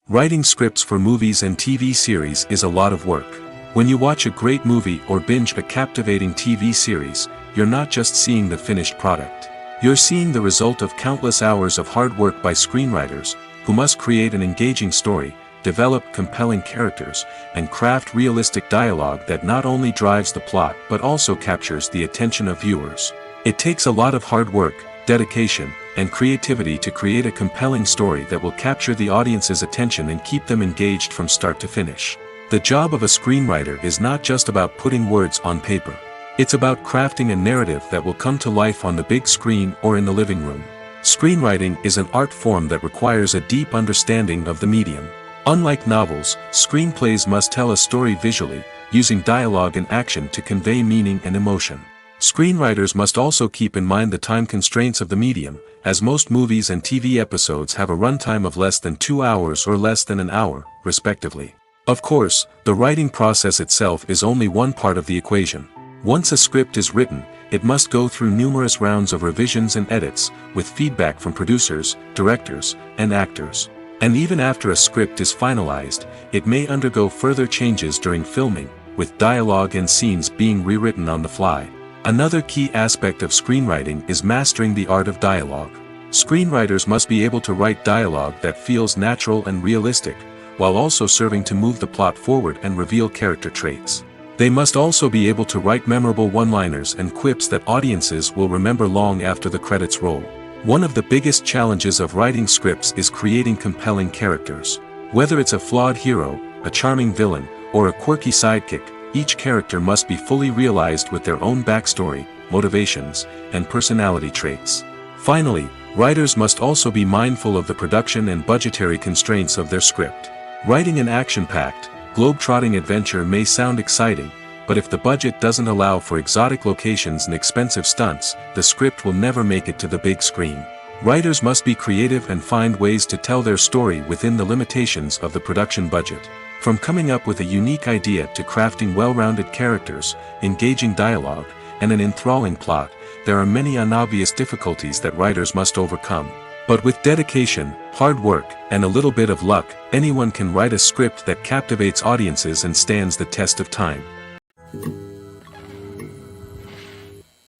Writing scripts for movies and TV series is a lot of work. When you watch a great movie or binge a captivating TV series, you're not just seeing the finished product. You're seeing the result of countless hours of hard work by screenwriters, who must create an engaging story, develop compelling characters, and craft realistic dialogue that not only drives the plot but also captures the attention of viewers. It takes a lot of hard work, dedication, and creativity to create a compelling story that will capture the audience's attention and keep them engaged from start to finish. The job of a screenwriter is not just about putting words on paper. It's about crafting a narrative that will come to life on the big screen or in the living room. Screenwriting is an art form that requires a deep understanding of the medium. Unlike novels, screenplays must tell a story visually, using dialogue and action to convey meaning and emotion. Screenwriters must also keep in mind the time constraints of the medium, as most movies and TV episodes have a runtime of less than 2 hours or less than an hour, respectively. Of course, the writing process itself is only one part of the equation. Once a script is written, it must go through numerous rounds of revisions and edits, with feedback from producers, directors, and actors. And even after a script is finalized, it may undergo further changes during filming, with dialogue and scenes being rewritten on the fly. Another key aspect of screenwriting is mastering the art of dialogue. Screenwriters must be able to write dialogue that feels natural and realistic, while also serving to move the plot forward and reveal character traits. They must also be able to write memorable one-liners and quips that audiences will remember long after the credits roll. One of the biggest challenges of writing scripts is creating compelling characters. Whether it's a flawed hero, a charming villain, or a quirky sidekick, each character must be fully realized with their own backstory, motivations, and personality traits. Finally, writers must also be mindful of the production and budgetary constraints of their script. Writing an action-packed, globe-trotting adventure may sound exciting, but if the budget doesn't allow for exotic locations and expensive stunts, the script will never make it to the big screen. Writers must be creative and find ways to tell their story within the limitations of the production budget. From coming up with a unique idea to crafting well-rounded characters, engaging dialogue, and an enthralling plot, there are many unobvious difficulties that writers must overcome. But with dedication, hard work, and a little bit of luck, anyone can write a script that captivates audiences and stands the test of time.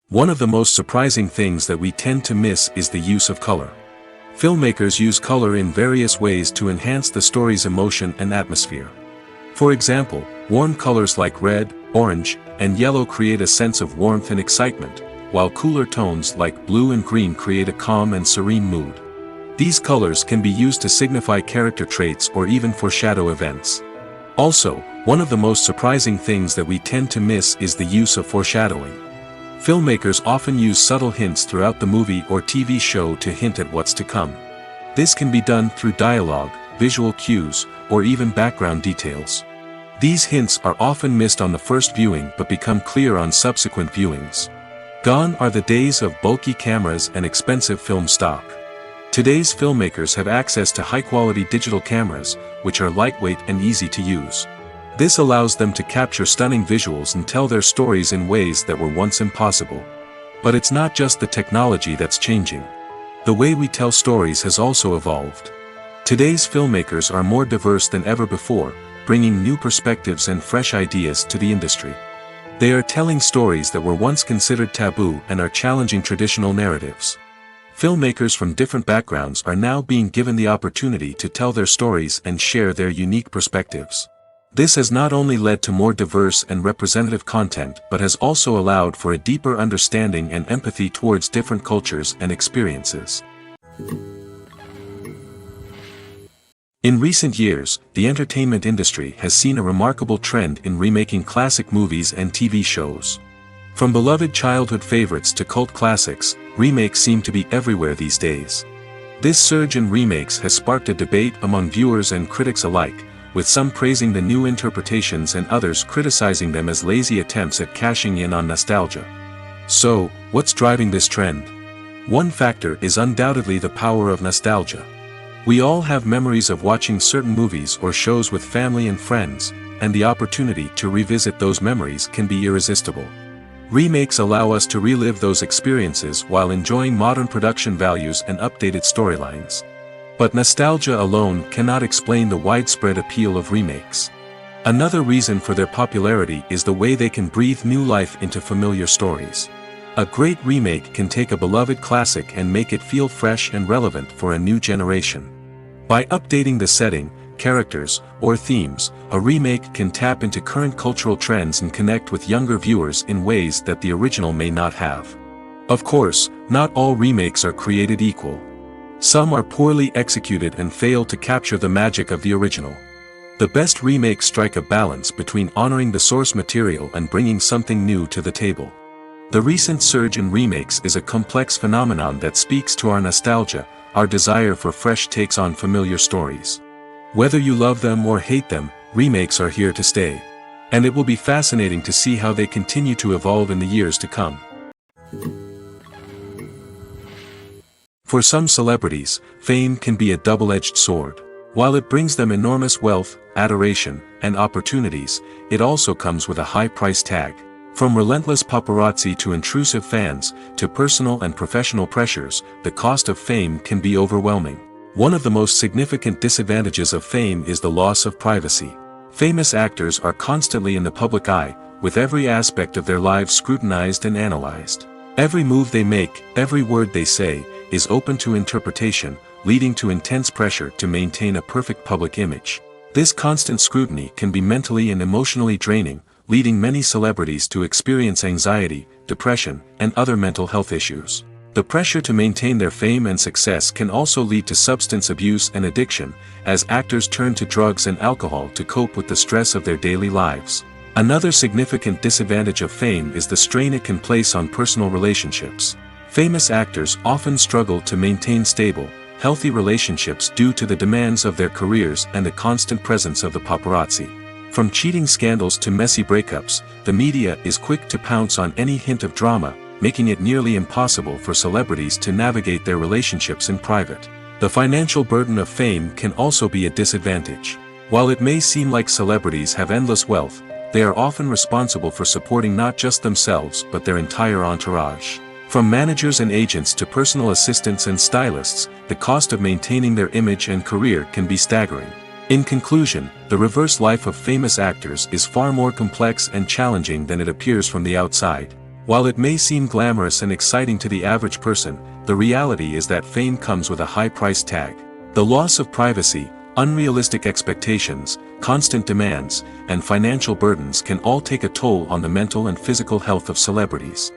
One of the most surprising things that we tend to miss is the use of color. Filmmakers use color in various ways to enhance the story's emotion and atmosphere. For example, warm colors like red, orange, and yellow create a sense of warmth and excitement, while cooler tones like blue and green create a calm and serene mood. These colors can be used to signify character traits or even foreshadow events. Also, one of the most surprising things that we tend to miss is the use of foreshadowing. Filmmakers often use subtle hints throughout the movie or TV show to hint at what's to come. This can be done through dialogue, visual cues, or even background details. These hints are often missed on the first viewing but become clear on subsequent viewings. Gone are the days of bulky cameras and expensive film stock. Today's filmmakers have access to high-quality digital cameras, which are lightweight and easy to use. This allows them to capture stunning visuals and tell their stories in ways that were once impossible. But it's not just the technology that's changing. The way we tell stories has also evolved. Today's filmmakers are more diverse than ever before, bringing new perspectives and fresh ideas to the industry. They are telling stories that were once considered taboo and are challenging traditional narratives. Filmmakers from different backgrounds are now being given the opportunity to tell their stories and share their unique perspectives. This has not only led to more diverse and representative content but has also allowed for a deeper understanding and empathy towards different cultures and experiences. In recent years, the entertainment industry has seen a remarkable trend in remaking classic movies and TV shows. From beloved childhood favorites to cult classics, remakes seem to be everywhere these days. This surge in remakes has sparked a debate among viewers and critics alike, with some praising the new interpretations and others criticizing them as lazy attempts at cashing in on nostalgia. So, what's driving this trend? One factor is undoubtedly the power of nostalgia. We all have memories of watching certain movies or shows with family and friends, and the opportunity to revisit those memories can be irresistible. Remakes allow us to relive those experiences while enjoying modern production values and updated storylines. But nostalgia alone cannot explain the widespread appeal of remakes. Another reason for their popularity is the way they can breathe new life into familiar stories. A great remake can take a beloved classic and make it feel fresh and relevant for a new generation. By updating the setting, characters, or themes, a remake can tap into current cultural trends and connect with younger viewers in ways that the original may not have. Of course, not all remakes are created equal. Some are poorly executed and fail to capture the magic of the original. The best remakes strike a balance between honoring the source material and bringing something new to the table. The recent surge in remakes is a complex phenomenon that speaks to our nostalgia, our desire for fresh takes on familiar stories. Whether you love them or hate them, remakes are here to stay. And it will be fascinating to see how they continue to evolve in the years to come. For some celebrities, fame can be a double-edged sword. While it brings them enormous wealth, adoration, and opportunities, it also comes with a high price tag. From relentless paparazzi to intrusive fans, to personal and professional pressures, the cost of fame can be overwhelming. One of the most significant disadvantages of fame is the loss of privacy. Famous actors are constantly in the public eye, with every aspect of their lives scrutinized and analyzed. Every move they make, every word they say, is open to interpretation, leading to intense pressure to maintain a perfect public image. This constant scrutiny can be mentally and emotionally draining, leading many celebrities to experience anxiety, depression, and other mental health issues. The pressure to maintain their fame and success can also lead to substance abuse and addiction, as actors turn to drugs and alcohol to cope with the stress of their daily lives. Another significant disadvantage of fame is the strain it can place on personal relationships. Famous actors often struggle to maintain stable, healthy relationships due to the demands of their careers and the constant presence of the paparazzi. From cheating scandals to messy breakups, the media is quick to pounce on any hint of drama, making it nearly impossible for celebrities to navigate their relationships in private. The financial burden of fame can also be a disadvantage. While it may seem like celebrities have endless wealth, they are often responsible for supporting not just themselves but their entire entourage. From managers and agents to personal assistants and stylists, the cost of maintaining their image and career can be staggering. In conclusion, the reverse life of famous actors is far more complex and challenging than it appears from the outside. While it may seem glamorous and exciting to the average person, the reality is that fame comes with a high price tag. The loss of privacy, unrealistic expectations, constant demands, and financial burdens can all take a toll on the mental and physical health of celebrities.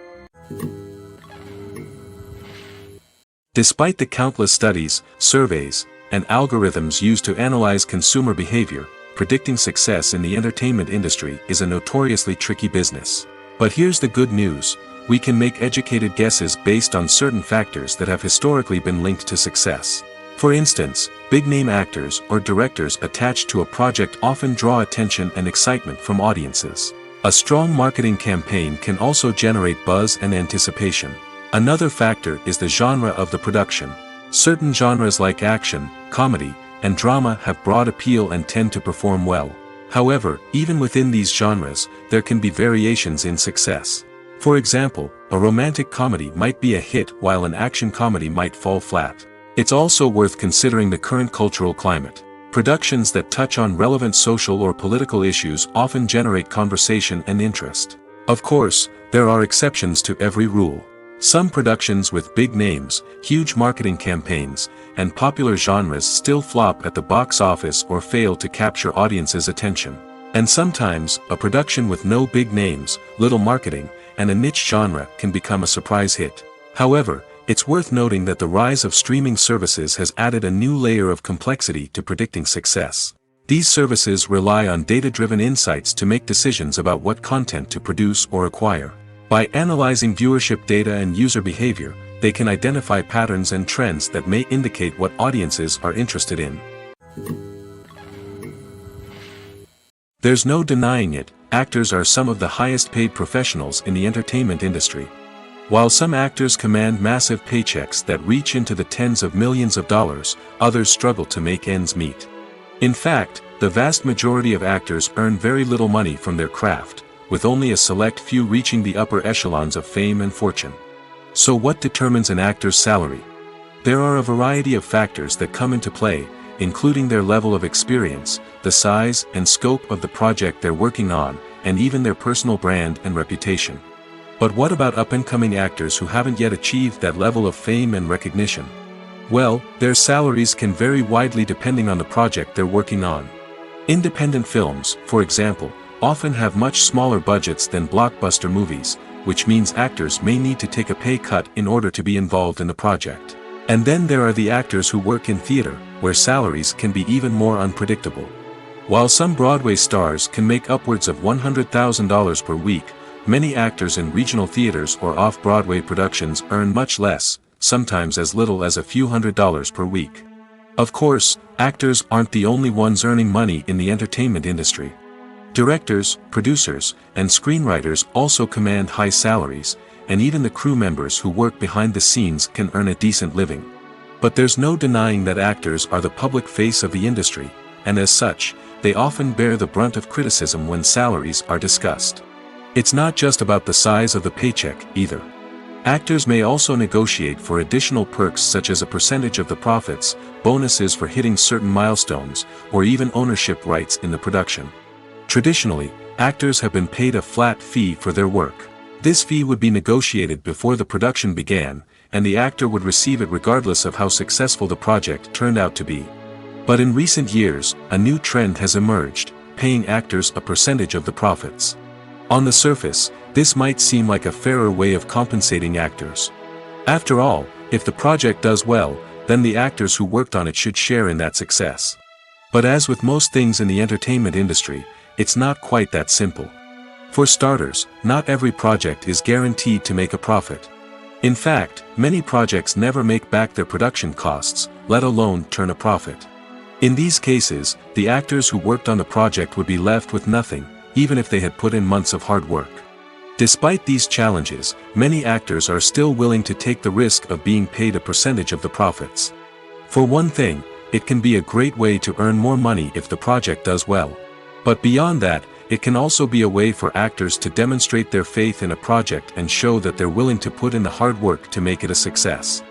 Despite the countless studies, surveys, and algorithms used to analyze consumer behavior, predicting success in the entertainment industry is a notoriously tricky business. But here's the good news: we can make educated guesses based on certain factors that have historically been linked to success. For instance, big-name actors or directors attached to a project often draw attention and excitement from audiences. A strong marketing campaign can also generate buzz and anticipation. Another factor is the genre of the production. Certain genres like action, comedy, and drama have broad appeal and tend to perform well. However, even within these genres, there can be variations in success. For example, a romantic comedy might be a hit while an action comedy might fall flat. It's also worth considering the current cultural climate. Productions that touch on relevant social or political issues often generate conversation and interest. Of course, there are exceptions to every rule. Some productions with big names, huge marketing campaigns, and popular genres still flop at the box office or fail to capture audiences' attention. And sometimes, a production with no big names, little marketing, and a niche genre can become a surprise hit. However, it's worth noting that the rise of streaming services has added a new layer of complexity to predicting success. These services rely on data-driven insights to make decisions about what content to produce or acquire. By analyzing viewership data and user behavior, they can identify patterns and trends that may indicate what audiences are interested in. There's no denying it, actors are some of the highest-paid professionals in the entertainment industry. While some actors command massive paychecks that reach into the tens of millions of dollars, others struggle to make ends meet. In fact, the vast majority of actors earn very little money from their craft, with only a select few reaching the upper echelons of fame and fortune. So what determines an actor's salary? There are a variety of factors that come into play, including their level of experience, the size and scope of the project they're working on, and even their personal brand and reputation. But what about up-and-coming actors who haven't yet achieved that level of fame and recognition? Well, their salaries can vary widely depending on the project they're working on. Independent films, for example, often have much smaller budgets than blockbuster movies, which means actors may need to take a pay cut in order to be involved in the project. And then there are the actors who work in theater, where salaries can be even more unpredictable. While some Broadway stars can make upwards of $100,000 per week, many actors in regional theaters or off-Broadway productions earn much less, sometimes as little as a few $100s per week. Of course, actors aren't the only ones earning money in the entertainment industry. Directors, producers, and screenwriters also command high salaries, and even the crew members who work behind the scenes can earn a decent living. But there's no denying that actors are the public face of the industry, and as such, they often bear the brunt of criticism when salaries are discussed. It's not just about the size of the paycheck, either. Actors may also negotiate for additional perks such as a percentage of the profits, bonuses for hitting certain milestones, or even ownership rights in the production. Traditionally, actors have been paid a flat fee for their work. This fee would be negotiated before the production began, and the actor would receive it regardless of how successful the project turned out to be. But in recent years, a new trend has emerged, paying actors a percentage of the profits. On the surface, this might seem like a fairer way of compensating actors. After all, if the project does well, then the actors who worked on it should share in that success. But as with most things in the entertainment industry, it's not quite that simple. For starters, not every project is guaranteed to make a profit. In fact, many projects never make back their production costs, let alone turn a profit. In these cases, the actors who worked on the project would be left with nothing, even if they had put in months of hard work. Despite these challenges, many actors are still willing to take the risk of being paid a percentage of the profits. For one thing, it can be a great way to earn more money if the project does well. But beyond that, it can also be a way for actors to demonstrate their faith in a project and show that they're willing to put in the hard work to make it a success.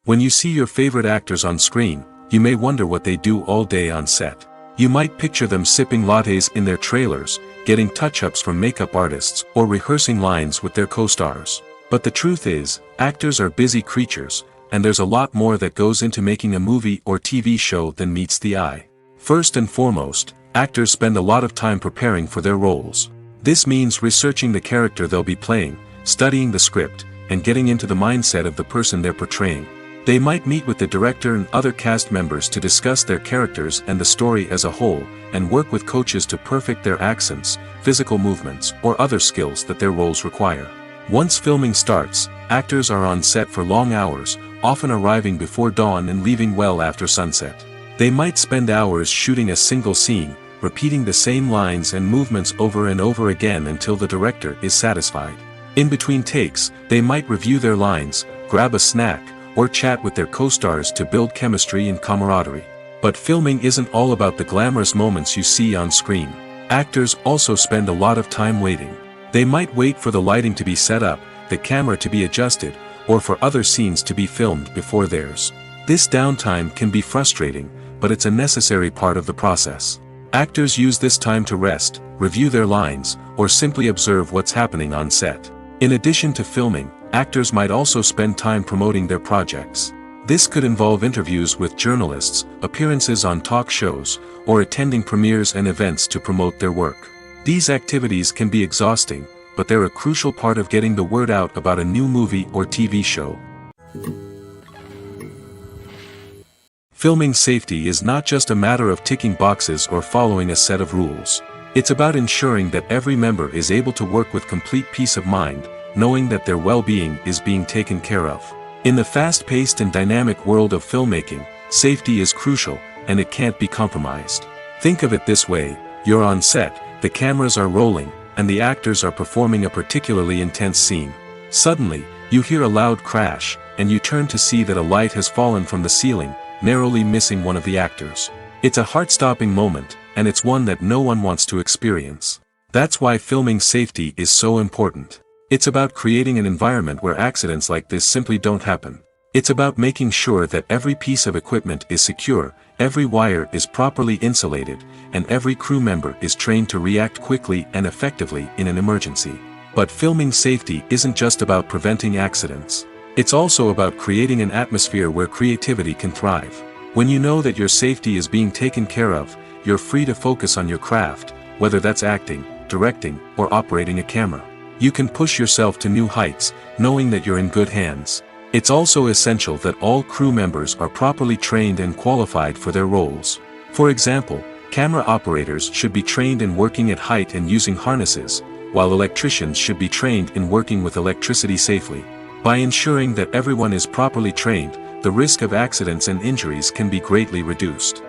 When you see your favorite actors on screen, you may wonder what they do all day on set. You might picture them sipping lattes in their trailers, getting touch-ups from makeup artists, or rehearsing lines with their co-stars. But the truth is, actors are busy creatures, and there's a lot more that goes into making a movie or TV show than meets the eye. First and foremost, actors spend a lot of time preparing for their roles. This means researching the character they'll be playing, studying the script, and getting into the mindset of the person they're portraying. They might meet with the director and other cast members to discuss their characters and the story as a whole, and work with coaches to perfect their accents, physical movements, or other skills that their roles require. Once filming starts, actors are on set for long hours, often arriving before dawn and leaving well after sunset. They might spend hours shooting a single scene, repeating the same lines and movements over and over again until the director is satisfied. In between takes, they might review their lines, grab a snack, or chat with their co-stars to build chemistry and camaraderie. But filming isn't all about the glamorous moments you see on screen. Actors also spend a lot of time waiting. They might wait for the lighting to be set up, the camera to be adjusted, or for other scenes to be filmed before theirs. This downtime can be frustrating, but it's a necessary part of the process. Actors use this time to rest, review their lines, or simply observe what's happening on set. In addition to filming, actors might also spend time promoting their projects. This could involve interviews with journalists, appearances on talk shows, or attending premieres and events to promote their work. These activities can be exhausting, but they're a crucial part of getting the word out about a new movie or TV show. Filming safety is not just a matter of ticking boxes or following a set of rules. It's about ensuring that every member is able to work with complete peace of mind, knowing that their well-being is being taken care of. In the fast-paced and dynamic world of filmmaking, safety is crucial, and it can't be compromised. Think of it this way: you're on set, the cameras are rolling, and the actors are performing a particularly intense scene. Suddenly, you hear a loud crash, and you turn to see that a light has fallen from the ceiling, narrowly missing one of the actors. It's a heart-stopping moment, and it's one that no one wants to experience. That's why filming safety is so important. It's about creating an environment where accidents like this simply don't happen. It's about making sure that every piece of equipment is secure, every wire is properly insulated, and every crew member is trained to react quickly and effectively in an emergency. But filming safety isn't just about preventing accidents. It's also about creating an atmosphere where creativity can thrive. When you know that your safety is being taken care of, you're free to focus on your craft, whether that's acting, directing, or operating a camera. You can push yourself to new heights, knowing that you're in good hands. It's also essential that all crew members are properly trained and qualified for their roles. For example, camera operators should be trained in working at height and using harnesses, while electricians should be trained in working with electricity safely. By ensuring that everyone is properly trained, the risk of accidents and injuries can be greatly reduced.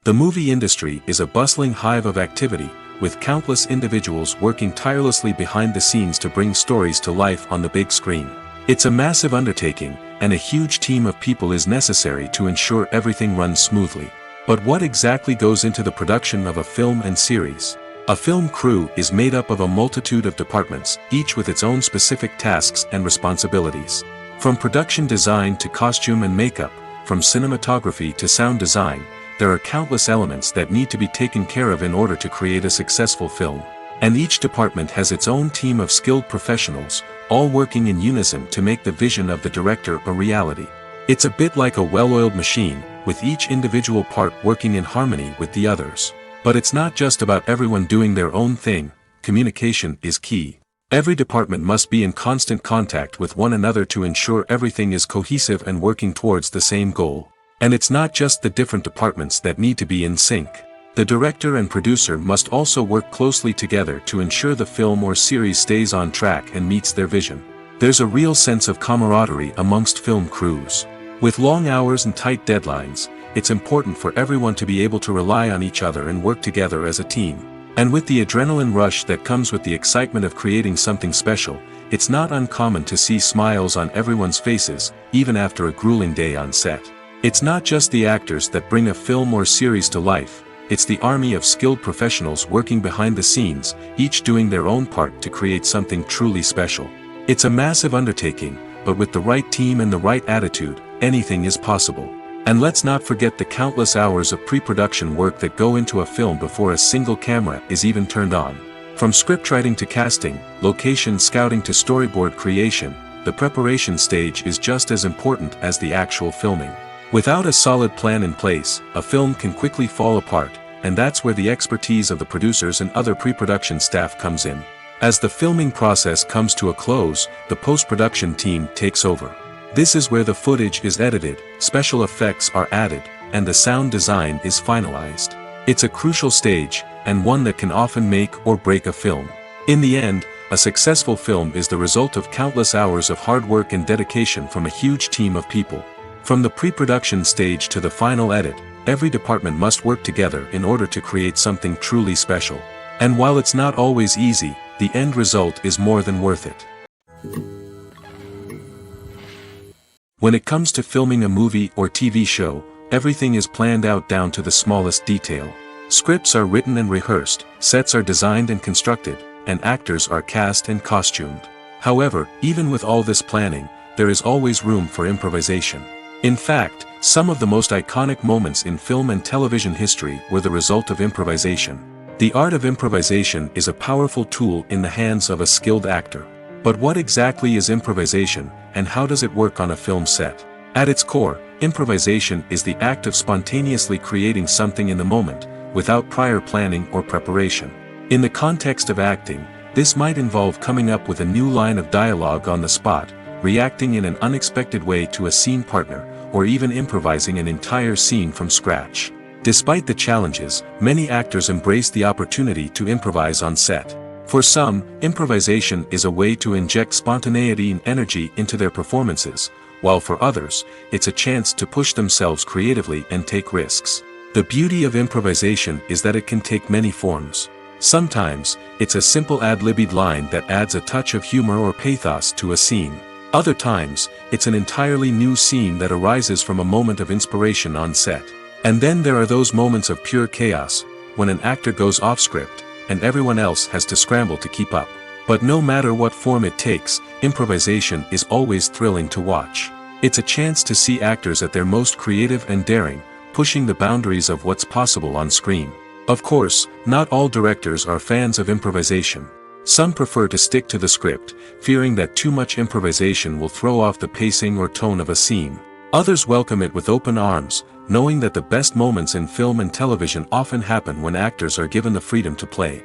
The movie industry is a bustling hive of activity, with countless individuals working tirelessly behind the scenes to bring stories to life on the big screen. It's a massive undertaking, and a huge team of people is necessary to ensure everything runs smoothly. But what exactly goes into the production of a film and series? A film crew is made up of a multitude of departments, each with its own specific tasks and responsibilities. From production design to costume and makeup, from cinematography to sound design, there are countless elements that need to be taken care of in order to create a successful film. And each department has its own team of skilled professionals, all working in unison to make the vision of the director a reality. It's a bit like a well-oiled machine, with each individual part working in harmony with the others. But it's not just about everyone doing their own thing. Communication is key. Every department must be in constant contact with one another to ensure everything is cohesive and working towards the same goal. And it's not just the different departments that need to be in sync. The director and producer must also work closely together to ensure the film or series stays on track and meets their vision. There's a real sense of camaraderie amongst film crews. With long hours and tight deadlines, it's important for everyone to be able to rely on each other and work together as a team. And with the adrenaline rush that comes with the excitement of creating something special, it's not uncommon to see smiles on everyone's faces, even after a grueling day on set. It's not just the actors that bring a film or series to life, it's the army of skilled professionals working behind the scenes, each doing their own part to create something truly special. It's a massive undertaking, but with the right team and the right attitude, anything is possible. And let's not forget the countless hours of pre-production work that go into a film before a single camera is even turned on. From scriptwriting to casting, location scouting to storyboard creation, the preparation stage is just as important as the actual filming. Without a solid plan in place, a film can quickly fall apart, and that's where the expertise of the producers and other pre-production staff comes in. As the filming process comes to a close, the post-production team takes over. This is where the footage is edited, special effects are added, and the sound design is finalized. It's a crucial stage, and one that can often make or break a film. In the end, a successful film is the result of countless hours of hard work and dedication from a huge team of people. From the pre-production stage to the final edit, every department must work together in order to create something truly special. And while it's not always easy, the end result is more than worth it. When it comes to filming a movie or TV show, everything is planned out down to the smallest detail. Scripts are written and rehearsed, sets are designed and constructed, and actors are cast and costumed. However, even with all this planning, there is always room for improvisation. In fact, some of the most iconic moments in film and television history were the result of improvisation. The art of improvisation is a powerful tool in the hands of a skilled actor. But what exactly is improvisation, and how does it work on a film set? At its core, improvisation is the act of spontaneously creating something in the moment, without prior planning or preparation. In the context of acting, this might involve coming up with a new line of dialogue on the spot, reacting in an unexpected way to a scene partner, or even improvising an entire scene from scratch. Despite the challenges, many actors embrace the opportunity to improvise on set. For some, improvisation is a way to inject spontaneity and energy into their performances, while for others, it's a chance to push themselves creatively and take risks. The beauty of improvisation is that it can take many forms. Sometimes, it's a simple ad-libbed line that adds a touch of humor or pathos to a scene. Other times, it's an entirely new scene that arises from a moment of inspiration on set. And then there are those moments of pure chaos, when an actor goes off script, and everyone else has to scramble to keep up. But no matter what form it takes, improvisation is always thrilling to watch. It's a chance to see actors at their most creative and daring, pushing the boundaries of what's possible on screen. Of course, not all directors are fans of improvisation. Some prefer to stick to the script, fearing that too much improvisation will throw off the pacing or tone of a scene. Others welcome it with open arms, knowing that the best moments in film and television often happen when actors are given the freedom to play.